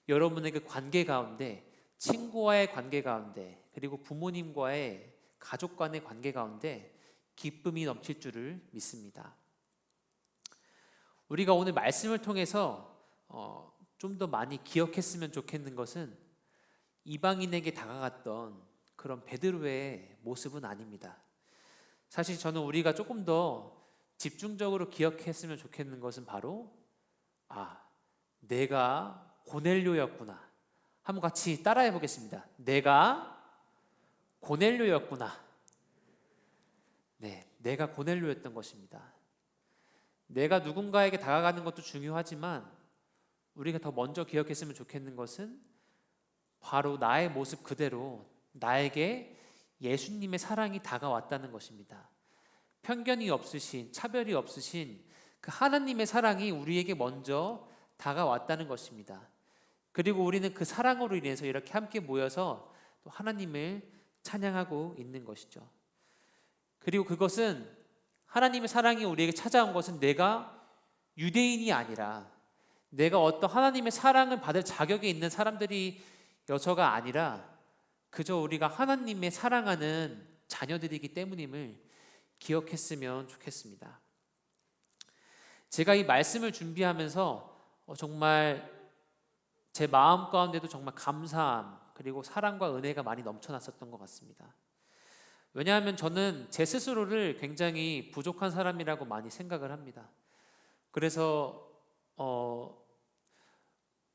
여러분의 그 관계 가운데 친구와의 관계 가운데 그리고 부모님과의 가족 간의 관계 가운데 기쁨이 넘칠 줄을 믿습니다. 우리가 오늘 말씀을 통해서 좀 더 많이 기억했으면 좋겠는 것은 이방인에게 다가갔던 그런 베드로의 모습은 아닙니다. 사실 저는 우리가 조금 더 집중적으로 기억했으면 좋겠는 것은 바로 내가 고넬료였구나. 한번 같이 따라해 보겠습니다. 내가 고넬료였구나. 네, 내가 고넬료였던 것입니다. 내가 누군가에게 다가가는 것도 중요하지만 우리가 더 먼저 기억했으면 좋겠는 것은 바로 나의 모습 그대로 나에게 예수님의 사랑이 다가왔다는 것입니다. 편견이 없으신, 차별이 없으신 그 하나님의 사랑이 우리에게 먼저 다가왔다는 것입니다. 그리고 우리는 그 사랑으로 인해서 이렇게 함께 모여서 또 하나님을 찬양하고 있는 것이죠. 그리고 그것은 하나님의 사랑이 우리에게 찾아온 것은 내가 유대인이 아니라 내가 어떤 하나님의 사랑을 받을 자격이 있는 사람들이 여서가 아니라 그저 우리가 하나님의 사랑하는 자녀들이기 때문임을 기억했으면 좋겠습니다. 제가 이 말씀을 준비하면서 정말 제 마음 가운데도 정말 감사함 그리고 사랑과 은혜가 많이 넘쳐났었던 것 같습니다. 왜냐하면 저는 제 스스로를 굉장히 부족한 사람이라고 많이 생각을 합니다. 그래서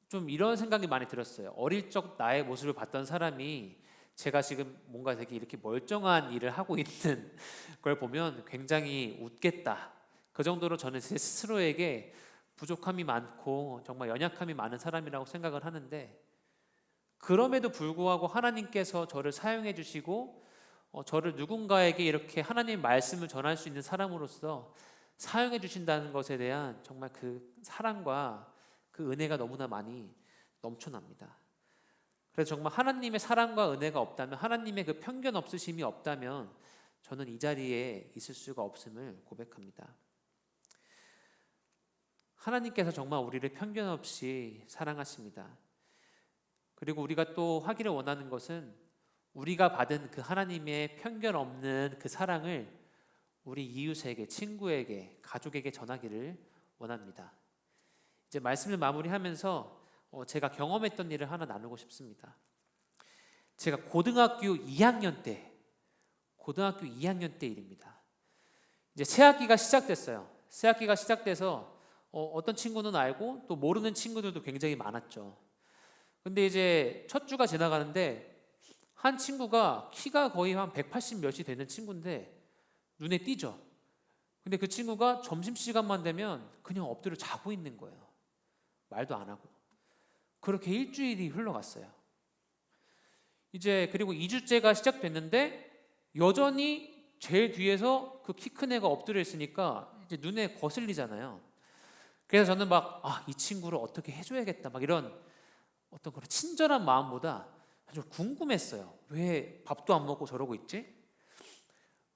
좀 이런 생각이 많이 들었어요. 어릴 적 나의 모습을 봤던 사람이 제가 지금 뭔가 되게 이렇게 멀쩡한 일을 하고 있는 걸 보면 굉장히 웃겠다. 그 정도로 저는 제 스스로에게 부족함이 많고 정말 연약함이 많은 사람이라고 생각을 하는데, 그럼에도 불구하고 하나님께서 저를 사용해 주시고 저를 누군가에게 이렇게 하나님의 말씀을 전할 수 있는 사람으로서 사용해 주신다는 것에 대한 정말 그 사랑과 그 은혜가 너무나 많이 넘쳐납니다. 그래서 정말 하나님의 사랑과 은혜가 없다면, 하나님의 그 편견 없으심이 없다면 저는 이 자리에 있을 수가 없음을 고백합니다. 하나님께서 정말 우리를 편견 없이 사랑하십니다. 그리고 우리가 또 하기를 원하는 것은 우리가 받은 그 하나님의 편견 없는 그 사랑을 우리 이웃에게, 친구에게, 가족에게 전하기를 원합니다. 이제 말씀을 마무리하면서 제가 경험했던 일을 하나 나누고 싶습니다. 제가 고등학교 2학년 때 일입니다. 이제 새학기가 시작됐어요. 새학기가 시작돼서 어떤 친구는 알고 또 모르는 친구들도 굉장히 많았죠. 근데 이제 첫 주가 지나가는데 한 친구가 키가 거의 한 180 몇이 되는 친구인데 눈에 띄죠. 근데 그 친구가 점심시간만 되면 그냥 엎드려 자고 있는 거예요. 말도 안 하고. 그렇게 일주일이 흘러갔어요. 이제 그리고 2주째가 시작됐는데 여전히 제일 뒤에서 그 키 큰 애가 엎드려 있으니까 이제 눈에 거슬리잖아요. 그래서 저는 막 이 친구를 어떻게 해줘야겠다 막 이런 어떤 그런 친절한 마음보다 좀 궁금했어요. 왜 밥도 안 먹고 저러고 있지?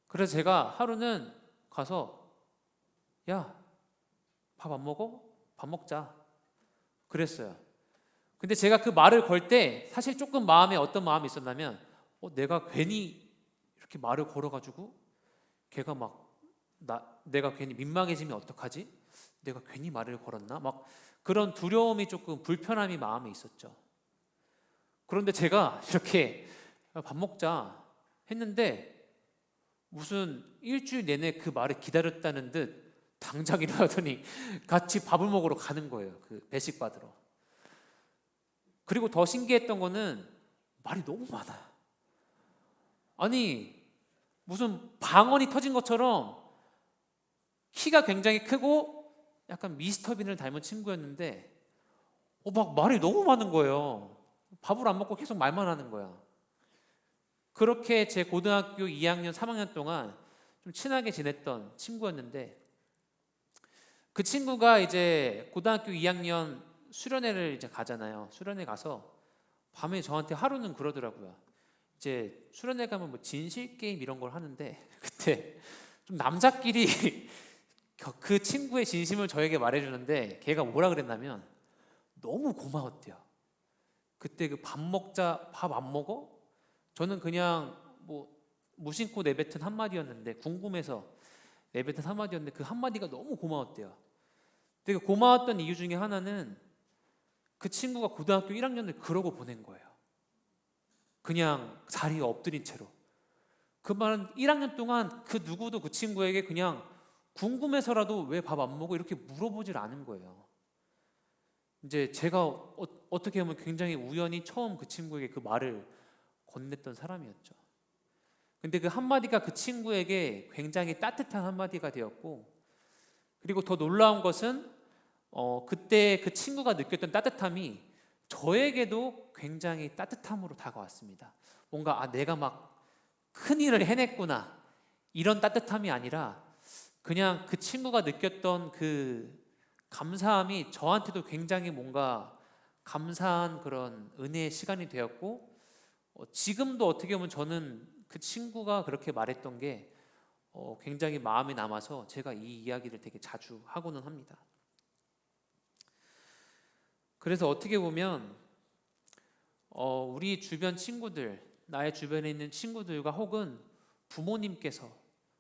그래서 제가 하루는 가서 야, 밥 안 먹어? 밥 먹자. 그랬어요. 근데 제가 그 말을 걸 때 사실 조금 마음에 어떤 마음이 있었냐면 내가 괜히 이렇게 말을 걸어가지고 걔가 내가 괜히 민망해지면 어떡하지? 내가 괜히 말을 걸었나? 막 그런 두려움이 조금 불편함이 마음에 있었죠. 그런데 제가 이렇게 밥 먹자 했는데 무슨 일주일 내내 그 말을 기다렸다는 듯 당장 일어나더니 같이 밥을 먹으러 가는 거예요. 그 배식 받으러. 그리고 더 신기했던 거는 말이 너무 많아. 아니 무슨 방언이 터진 것처럼 키가 굉장히 크고 약간 미스터 빈을 닮은 친구였는데 막 말이 너무 많은 거예요. 밥을 안 먹고 계속 말만 하는 거야. 그렇게 제 고등학교 2학년, 3학년 동안 좀 친하게 지냈던 친구였는데 그 친구가 이제 고등학교 2학년 수련회를 이제 가잖아요. 수련회 가서 밤에 저한테 하루는 그러더라고요. 이제 수련회 가면 뭐 진실 게임 이런 걸 하는데 그때 좀 남자끼리 그 친구의 진심을 저에게 말해주는데 걔가 뭐라 그랬냐면 너무 고마웠대요. 그때 그 밥 먹자, 밥 안 먹어? 저는 그냥 뭐 무심코 내뱉은 한마디였는데, 궁금해서 내뱉은 한마디였는데 그 한마디가 너무 고마웠대요. 되게 고마웠던 이유 중에 하나는 그 친구가 고등학교 1학년을 그러고 보낸 거예요. 그냥 자리에 엎드린 채로. 그 말은 1학년 동안 그 누구도 그 친구에게 그냥 궁금해서라도 왜 밥 안 먹어? 이렇게 물어보질 않은 거예요. 이제 제가 어떻게 보면 굉장히 우연히 처음 그 친구에게 그 말을 건넸던 사람이었죠. 근데 그 한마디가 그 친구에게 굉장히 따뜻한 한마디가 되었고, 그리고 더 놀라운 것은 그때 그 친구가 느꼈던 따뜻함이 저에게도 굉장히 따뜻함으로 다가왔습니다. 뭔가 내가 막 큰일을 해냈구나 이런 따뜻함이 아니라 그냥 그 친구가 느꼈던 그 감사함이 저한테도 굉장히 뭔가 감사한 그런 은혜의 시간이 되었고, 지금도 어떻게 보면 저는 그 친구가 그렇게 말했던 게 굉장히 마음에 남아서 제가 이 이야기를 되게 자주 하고는 합니다. 그래서 어떻게 보면 우리 주변 친구들, 나의 주변에 있는 친구들과 혹은 부모님께서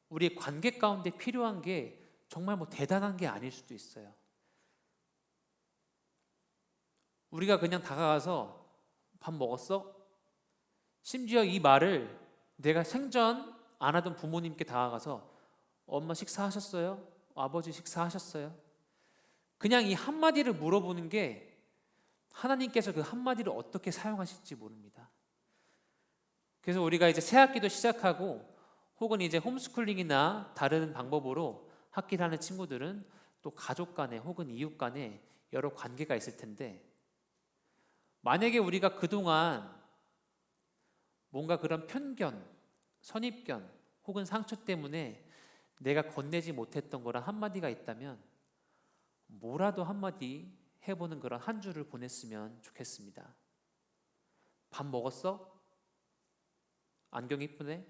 우리의 관계 가운데 필요한 게 정말 뭐 대단한 게 아닐 수도 있어요. 우리가 그냥 다가가서 밥 먹었어? 심지어 이 말을 내가 생전 안 하던 부모님께 다가가서 엄마 식사하셨어요? 아버지 식사하셨어요? 그냥 이 한마디를 물어보는 게 하나님께서 그 한마디를 어떻게 사용하실지 모릅니다. 그래서 우리가 이제 새학기도 시작하고 혹은 이제 홈스쿨링이나 다른 방법으로 학기를 하는 친구들은 또 가족 간에 혹은 이웃 간에 여러 관계가 있을 텐데, 만약에 우리가 그동안 뭔가 그런 편견, 선입견 혹은 상처 때문에 내가 건네지 못했던 거란 한마디가 있다면 뭐라도 한마디 해보는 그런 한 주를 보냈으면 좋겠습니다. 밥 먹었어? 안경 이쁘네?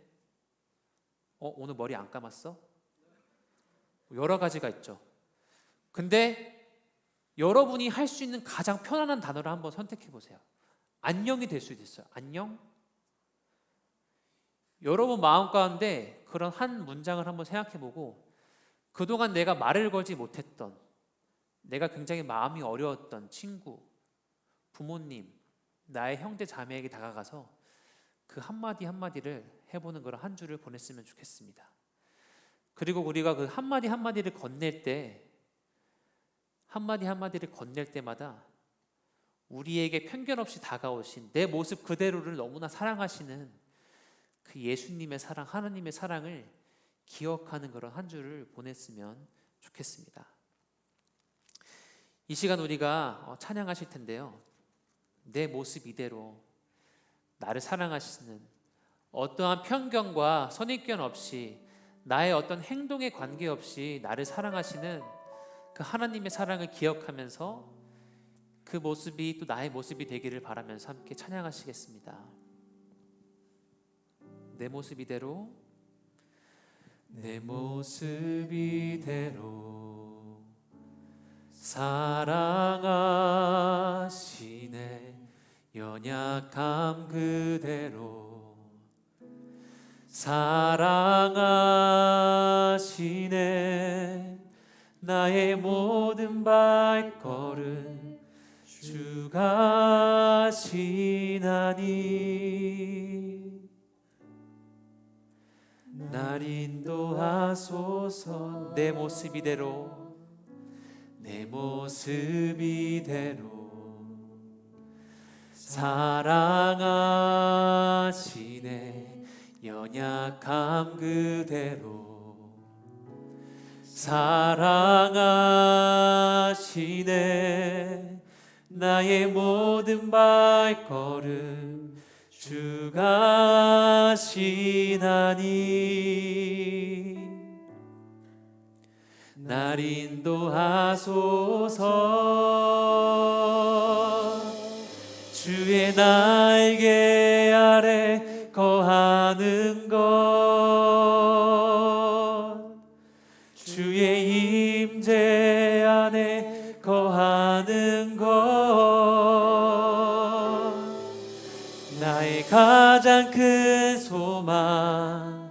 오늘 머리 안 감았어? 여러 가지가 있죠. 근데 여러분이 할 수 있는 가장 편안한 단어를 한번 선택해 보세요. 안녕이 될 수도 있어요. 안녕? 여러분 마음 가운데 그런 한 문장을 한번 생각해 보고, 그동안 내가 말을 걸지 못했던, 내가 굉장히 마음이 어려웠던 친구, 부모님, 나의 형제 자매에게 다가가서 그 한마디 한마디를 해보는 그런 한 주를 보냈으면 좋겠습니다. 그리고 우리가 그 한마디 한마디를 건넬 때, 한마디 한마디를 건넬 때마다 우리에게 편견 없이 다가오신 내 모습 그대로를 너무나 사랑하시는 그 예수님의 사랑, 하나님의 사랑을 기억하는 그런 한 주를 보냈으면 좋겠습니다. 이 시간 우리가 찬양하실 텐데요, 내 모습 이대로 나를 사랑하시는, 어떠한 편견과 선입견 없이 나의 어떤 행동에 관계없이 나를 사랑하시는 그 하나님의 사랑을 기억하면서 그 모습이 또 나의 모습이 되기를 바라면서 함께 찬양하시겠습니다. 내 모습 이대로, 내 모습 이대로 사랑하시네, 연약함 그대로 사랑하시네, 나의 모든 발걸음 주가 하시나니, 날 인도하소서. 내 모습 이대로, 내 모습 이대로 사랑하시네, 연약함 그대로 사랑하시네, 나의 모든 발걸음 주가 하시나니, 날 인도하소서. 주의 날개 아래 거하는 것, 주의 임재 안에 거하는 것, 나의 가장 큰 소망,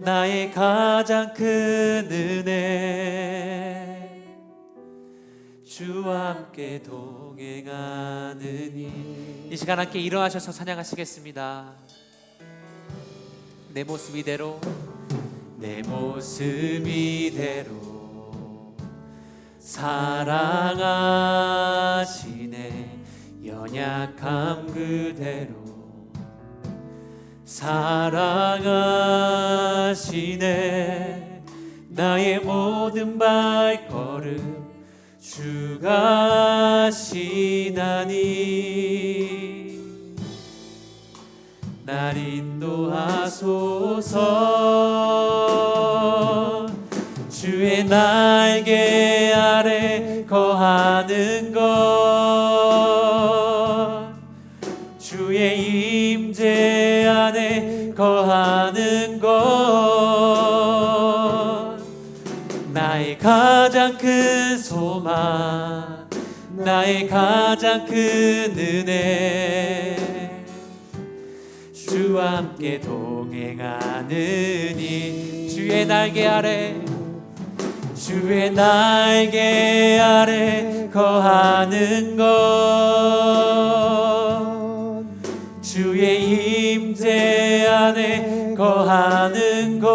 나의 가장 큰 은혜 주와 함께 동행하느니. 이 시간 함께 일어나셔서 찬양하시겠습니다. 내 모습 이대로 내 모습 이대로 사랑하시네. 연약함 그대로 사랑하시네. 나의 모든 발걸음 주가 하시나니 날 인도하소서. 주의 날개 아래 거하는 것 주의 임재 안에 거하는 것 나의 가장 큰 소망 나의 가장 큰 은혜 주와 함께 동행하느니. 주의 날개 아래 주의 날개 아래 거하는 것 주의 임재 안에 거하는 것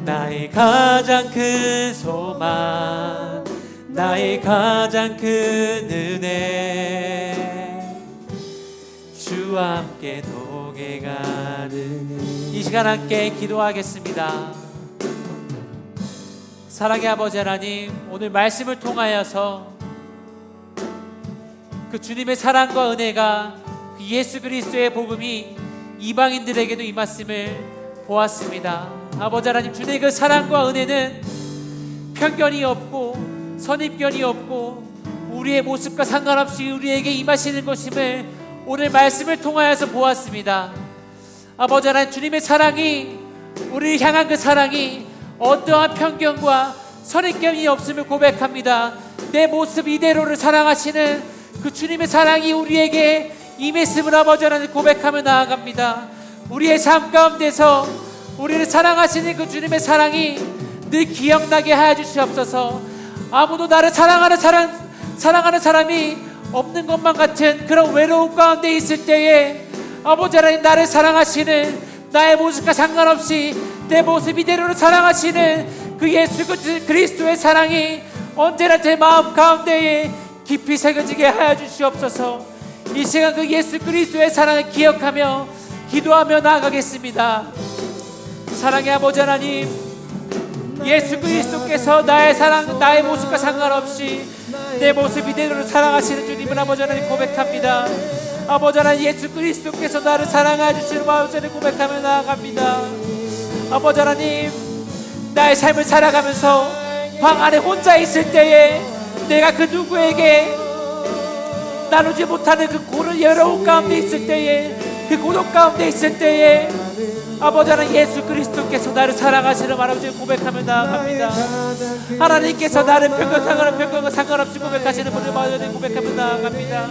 나의 가장 큰 소망 나의 가장 큰 은혜 주와 함께 동행하는. 이 시간 함께 기도하겠습니다. 사랑의 아버지 하나님, 오늘 말씀을 통하여서 그 주님의 사랑과 은혜가 그 예수 그리스도의 복음이 이방인들에게도 임했음을 보았습니다. 아버지 하나님, 주님의 그 사랑과 은혜는 편견이 없고 선입견이 없고 우리의 모습과 상관없이 우리에게 임하시는 것임을 오늘 말씀을 통하여서 보았습니다. 아버지 하나님, 주님의 사랑이 우리를 향한 그 사랑이 어떠한 편견과 선입견이 없음을 고백합니다. 내 모습 이대로를 사랑하시는 그 주님의 사랑이 우리에게 임했음을 아버지 하나님 고백하며 나아갑니다. 우리의 삶 가운데서 우리를 사랑하시는 그 주님의 사랑이 늘 기억나게 하여 주시옵소서. 아무도 나를 사랑하는 사람이 없는 것만 같은 그런 외로움 가운데 있을 때에 아버지 하나님, 나를 사랑하시는 나의 모습과 상관없이 내 모습 이대로를 사랑하시는 그 예수 그리스도의 사랑이 언제나 제 마음 가운데에 깊이 새겨지게 하여 주시옵소서. 이 시간 그 예수 그리스도의 사랑을 기억하며 기도하며 나아가겠습니다. 사랑의 아버지 하나님, 예수 그리스도께서 나의 사랑, 나의 모습과 상관없이 내 모습 이대로를 사랑하시는 주님을 아버지 하나님 고백합니다. 아버지 하나님, 예수 그리스도께서 나를 사랑해 주시는 아버지 하나님 고백하며 나아갑니다. 아버지 하나님, 나의 삶을 살아가면서 방 안에 혼자 있을 때에 내가 그 누구에게 나누지 못하는 그 고른 외로움 가운데 있을 때에 그 고독 가운데 있을 때에 아버지 하나님, 예수 그리스도께서 나를 사랑하시는 아버지 고백하며 나아갑니다. 하나님께서 나를 편견과 상관없이 고백하시는 분을 아버지 고백하며 나아갑니다.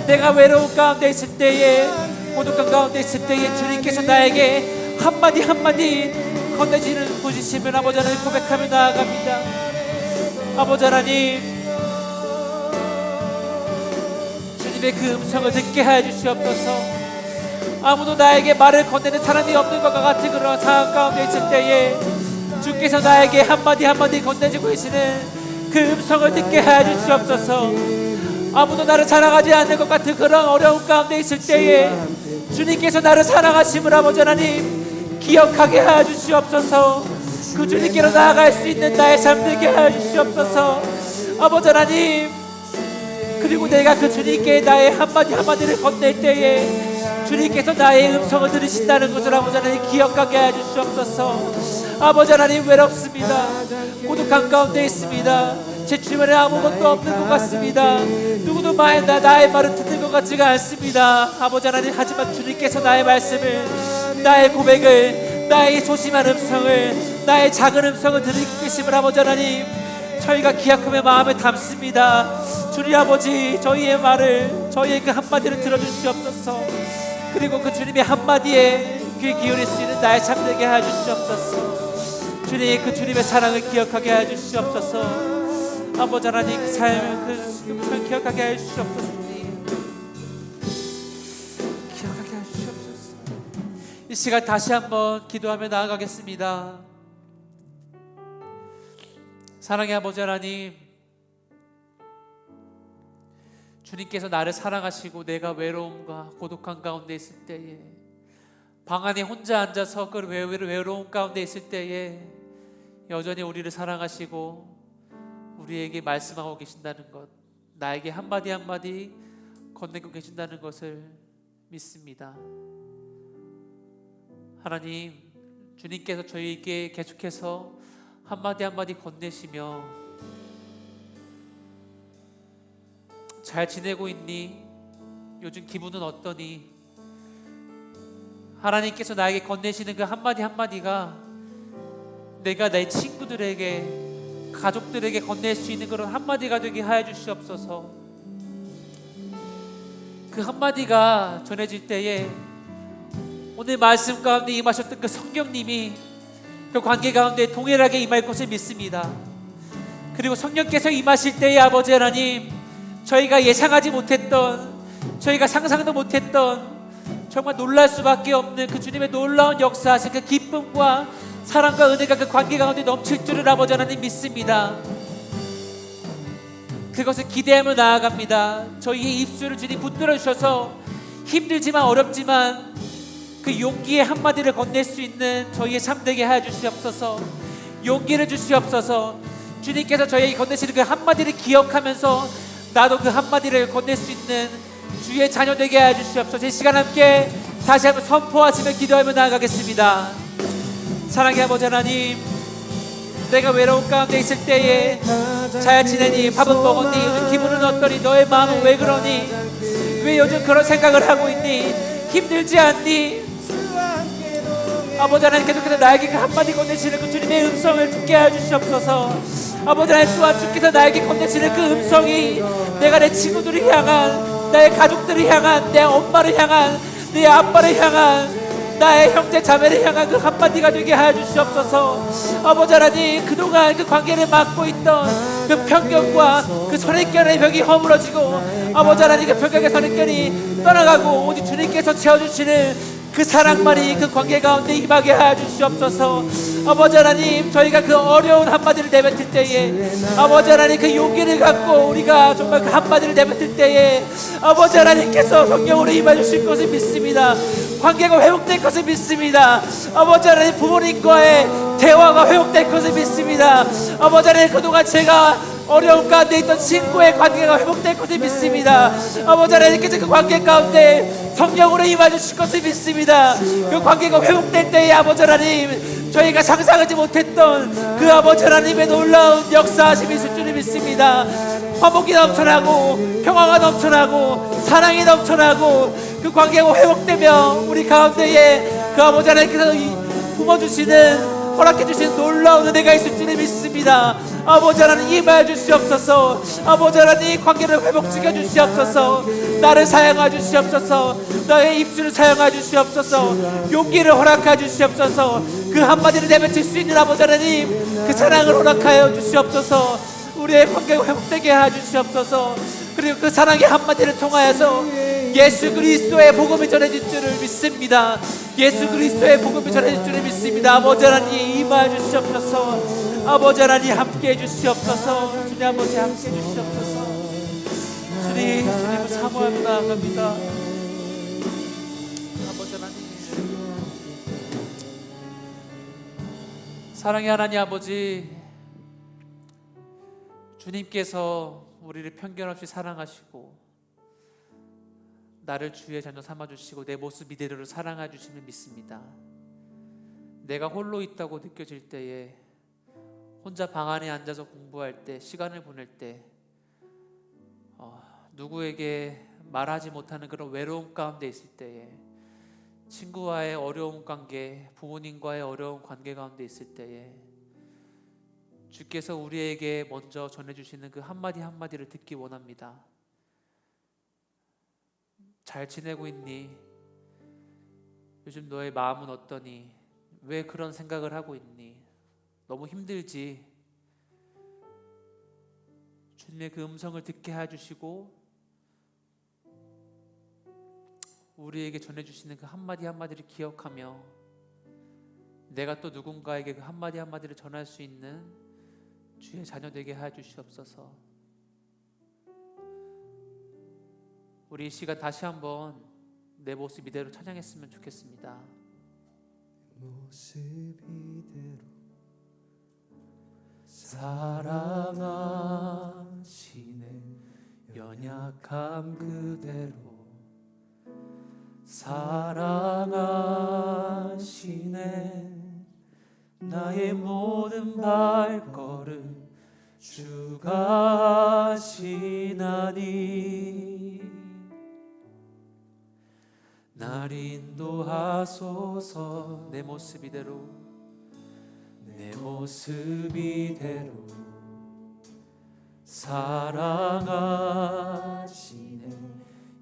내가 외로움 가운데 있을 때에 고독감 가운데 있을 때에 주님께서 나에게 한마디 한마디 건네지는 보시심을 아버지 하나님 고백하며 나아갑니다. 아버지 하나님, 주님의 그 음성을 듣게 하여 주시옵소서. 아무도 나에게 말을 건네는 사람이 없는 것과 같은 그런 상황 가운데 있을 때에 주께서 나에게 한마디 한마디 건네주고 계시는 그 음성을 듣게 하여 주시옵소서. 아무도 나를 사랑하지 않는 것 같은 그런 어려움 가운데 있을 때에 주님께서 나를 사랑하심을 아버지 하나님 기억하게 하여 주시옵소서. 그 주님께로 나아갈 수 있는 나의 삶 되게 하여 주시옵소서. 아버지 하나님, 그리고 내가 그 주님께 나의 한마디 한마디를 건넬 때에 주님께서 나의 음성을 들으신다는 것을 아버지 하나님 기억하게 하여 주시옵소서. 아버지 하나님, 외롭습니다. 고독한 가운데 있습니다. 제 주변에 아무것도 없는 것 같습니다. 누구도 나의 말을 듣는 것 같지가 않습니다. 아버지 하나님, 하지만 주님께서 나의 말씀을, 나의 고백을, 나의 소심한 음성을, 나의 작은 음성을 들으고 계심을 아버지 하나님 저희가 기억하며 마음에 담습니다. 주님 아버지, 저희의 말을, 저희의 그 한마디를 들어주시옵소서. 그 그리고 그 주님의 한마디에 귀 기울일 수 있는 나의 삶 되게 해주시옵소서. 주님, 그 주님의 사랑을 기억하게 해주시옵소서. 아버지 하나님, 그 삶을 그 음성을 기억하게 해주시옵소서. 주님, 기억하게 해주시옵소서. 이 시간 다시 한번 기도하며 나아가겠습니다. 사랑의 아버지 하나님, 주님께서 나를 사랑하시고 내가 외로움과 고독한 가운데 있을 때에, 방 안에 혼자 앉아서 그 외로움 가운데 있을 때에 여전히 우리를 사랑하시고 우리에게 말씀하고 계신다는 것, 나에게 한마디 한마디 건네고 계신다는 것을 믿습니다. 하나님, 주님께서 저희에게 계속해서 한마디 한마디 건네시며 잘 지내고 있니? 요즘 기분은 어떠니? 하나님께서 나에게 건네시는 그 한마디 한마디가 내가 내 친구들에게, 가족들에게 건넬 수 있는 그런 한마디가 되게 하여 주시옵소서. 그 한마디가 전해질 때에 오늘 말씀 가운데 임하셨던 그 성령님이 그 관계 가운데 동일하게 임할 것을 믿습니다. 그리고 성령께서 임하실 때에 아버지 하나님, 저희가 예상하지 못했던, 저희가 상상도 못했던 정말 놀랄 수밖에 없는 그 주님의 놀라운 역사하신 그 기쁨과 사랑과 은혜가 그 관계 가운데 넘칠 줄을 아버지 하나님 믿습니다. 그것을 기대하며 나아갑니다. 저희의 입술을 주님 붙들어 주셔서 힘들지만 어렵지만 그 용기의 한마디를 건넬 수 있는 저희의 삶 되게 하여 주시옵소서. 용기를 주시옵소서. 주님께서 저희에게 건네시는 그 한마디를 기억하면서 나도 그 한마디를 건넬 수 있는 주의 자녀 되게 하여 주시옵소서. 이 시간 함께 다시 한번 선포하시며 기도하며 나아가겠습니다. 사랑의 아버지 하나님, 내가 외로운 가운데 있을 때에 잘 지내니? 밥은 먹었니? 요즘 기분은 어떠니? 너의 마음은 왜 그러니? 왜 요즘 그런 생각을 하고 있니? 힘들지 않니? 아버지 하나님, 계속해서 나에게 그 한마디 건네시는 그 주님의 음성을 듣게 하여 주시옵소서. 아버지 하나님, 또한 주께서 나에게 건네시는 그 음성이 내가 내 친구들을 향한, 나의 가족들을 향한, 내 엄마를 향한, 내 아빠를 향한, 나의 형제 자매를 향한 그 한마디가 되게 하여 주시옵소서. 아버지 하나님, 그동안 그 관계를 막고 있던 그 편견과 그 선입견의 벽이 허물어지고, 아버지 하나님, 그 편견의 선입견이 떠나가고 오직 주님께서 채워주시는 그 사랑만이 그 관계 가운데 임하게 하여 주시옵소서. 아버지 하나님, 저희가 그 어려운 한마디를 내뱉을 때에, 아버지 하나님, 그 용기를 갖고 우리가 정말 그 한마디를 내뱉을 때에 아버지 하나님께서 성령으로 임해 주실 것을 믿습니다. 관계가 회복될 것을 믿습니다. 아버지 하나님, 부모님과의 대화가 회복될 것을 믿습니다. 아버지 하나님, 그동안 제가 어려움 가운데 있던 친구의 관계가 회복될 것을 믿습니다. 아버지 하나님께서 그 관계 가운데 성령으로 임하주실 것을 믿습니다. 그 관계가 회복될 때에 아버지 하나님, 저희가 상상하지 못했던 그 아버지 하나님의 놀라운 역사하심이 있을 줄을 믿습니다. 화목이 넘쳐나고 평화가 넘쳐나고 사랑이 넘쳐나고 그 관계가 회복되며 우리 가운데에 그 아버지 하나님께서 품어주시는, 허락해주시는 놀라운 은혜가 있을 줄을 믿습니다. 아버지 하나님, 임하여 주시옵소서. 아버지 하나님, 관계를 회복시켜 주시옵소서. 나를 사용하여 주시옵소서. 나의 입술을 사용하여 주시옵소서. 용기를 허락하여 주시옵소서. 그 한마디를 내뱉을 수 있는 아버지 하나님, 그 사랑을 허락하여 주시옵소서. 우리의 관계가 회복되게 하여 주시옵소서. 그리고 그 사랑의 한마디를 통하여서 예수 그리스도의 복음이 전해질 줄을 믿습니다. 예수 그리스도의 복음이 전해질 줄을 믿습니다. 아버지 하나님, 임하여 주시옵소서. 아버지 하나님, 함께해 주시옵소서. 주님 아버지, 함께해 주시옵소서. 주님을 사모하며 나아갑니다. 아버지 하나님, 사랑의 하나님 아버지, 주님께서 우리를 편견 없이 사랑하시고 나를 주의 자녀 삼아주시고 내 모습 이대로를 사랑해 주심을 믿습니다. 내가 홀로 있다고 느껴질 때에, 혼자 방 안에 앉아서 공부할 때, 시간을 보낼 때, 누구에게 말하지 못하는 그런 외로움 가운데 있을 때에, 친구와의 어려운 관계, 부모님과의 어려운 관계 가운데 있을 때에 주께서 우리에게 먼저 전해주시는 그 한마디 한마디를 듣기 원합니다. 잘 지내고 있니? 요즘 너의 마음은 어떠니? 왜 그런 생각을 하고 있니? 너무 힘들지? 주님의 그 음성을 듣게 해주시고 우리에게 전해주시는 그 한마디 한마디를 기억하며 내가 또 누군가에게 그 한마디 한마디를 전할 수 있는 주의 자녀 되게 해주시옵소서. 우리 이 시간 다시 한번 내 모습 이대로 찬양했으면 좋겠습니다. 모습 이대로 사랑하시네. 연약함 그대로 사랑하시네. 나의 모든 발걸음 주가 하시나니 날 인도하소서. 내 모습 이대로 내 모습 이대로 사랑하시네.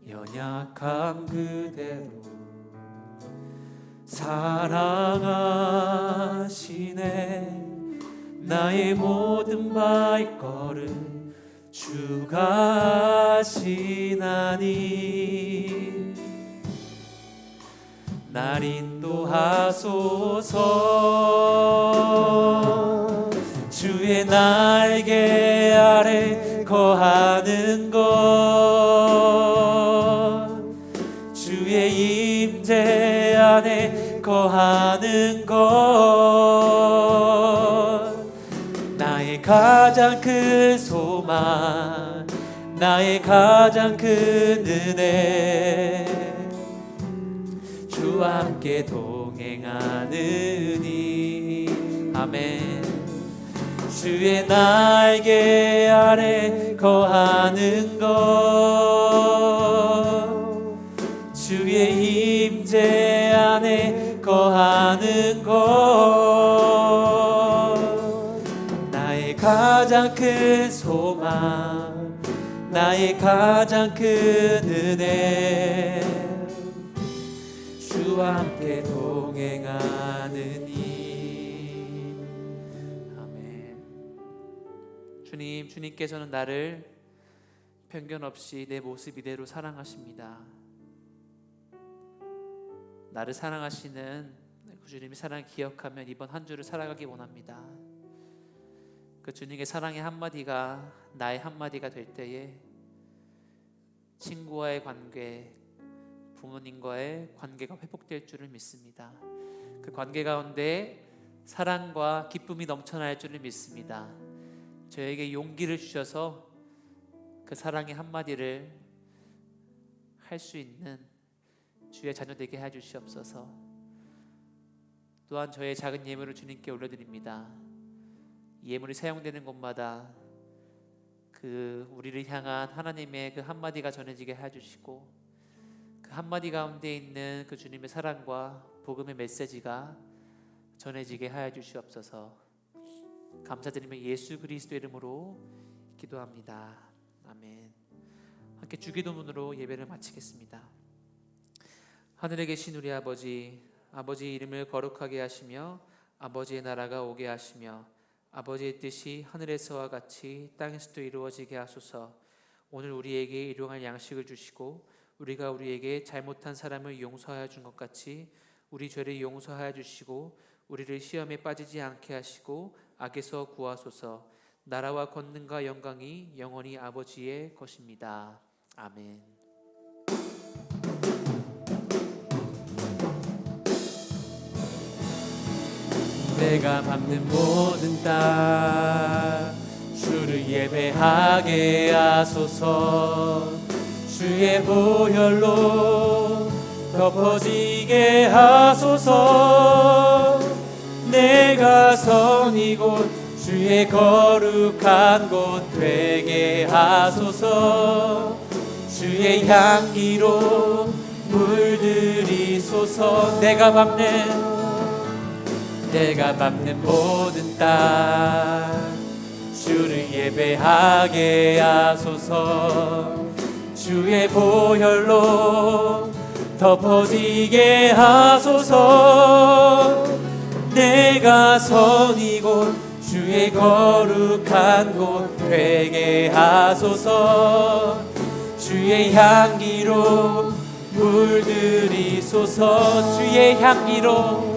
연약함 그대로 사랑하시네. 나의 모든 발걸음 주가 하시나니 날 인도하소서. 주의 날개 아래 거하는 것, 주의 임재 안에 거하는 것, 나의 가장 큰 소망, 나의 가장 큰 은혜, 주와 함께 동행하느니. 아멘. 주의 날개 아래 거하는 것, 주의 임재 안에 거하는 것, 나의 가장 큰 소망, 나의 가장 큰 은혜, 주와 함께 동행하느니. 아멘. 주님께서는 나를 편견 없이 내 모습 이대로 사랑하십니다. 나를 사랑하시는 그 주님의 사랑을 기억하며 이번 한 주를 살아가기 원합니다. 그 주님의 사랑의 한마디가 나의 한마디가 될 때에 친구와의 관계, 부모님과의 관계가 회복될 줄을 믿습니다. 그 관계 가운데 사랑과 기쁨이 넘쳐날 줄을 믿습니다. 저에게 용기를 주셔서 그 사랑의 한마디를 할 수 있는 주의 자녀 되게 해주시옵소서. 또한 저의 작은 예물을 주님께 올려드립니다. 예물이 사용되는 곳마다 그 우리를 향한 하나님의 그 한마디가 전해지게 해주시고 그 한마디 가운데 있는 그 주님의 사랑과 복음의 메시지가 전해지게 하여 주시옵소서. 감사드리며 예수 그리스도 이름으로 기도합니다. 아멘. 함께 주기도문으로 예배를 마치겠습니다. 하늘에 계신 우리 아버지, 아버지 이름을 거룩하게 하시며 아버지의 나라가 오게 하시며 아버지의 뜻이 하늘에서와 같이 땅에서도 이루어지게 하소서. 오늘 우리에게 일용할 양식을 주시고 우리가 우리에게 잘못한 사람을 용서하여 준 것 같이 우리 죄를 용서하여 주시고 우리를 시험에 빠지지 않게 하시고 악에서 구하소서. 나라와 권능과 영광이 영원히 아버지의 것입니다. 아멘. 내가 밟는 모든 땅 주를 예배하게 하소서. 주의 보혈로 덮어지게 하소서. 내가 선 이곳 주의 거룩한 곳 되게 하소서. 주의 향기로 물들이소서. 내가 밟는 모든 땅 주를 예배하게 하소서. 주의 보혈로 덮어지게 하소서. 내가 선 이곳 주의 거룩한 곳 되게 하소서. 주의 향기로 물들이소서. 주의 향기로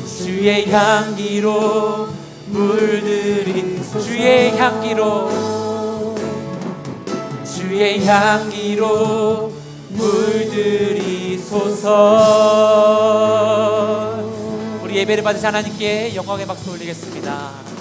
주의 향기로 물들이소서. 주의 향기로 주의 향기로 물들이소서. 우리 예배를 받으신 하나님께 영광의 박수 올리겠습니다.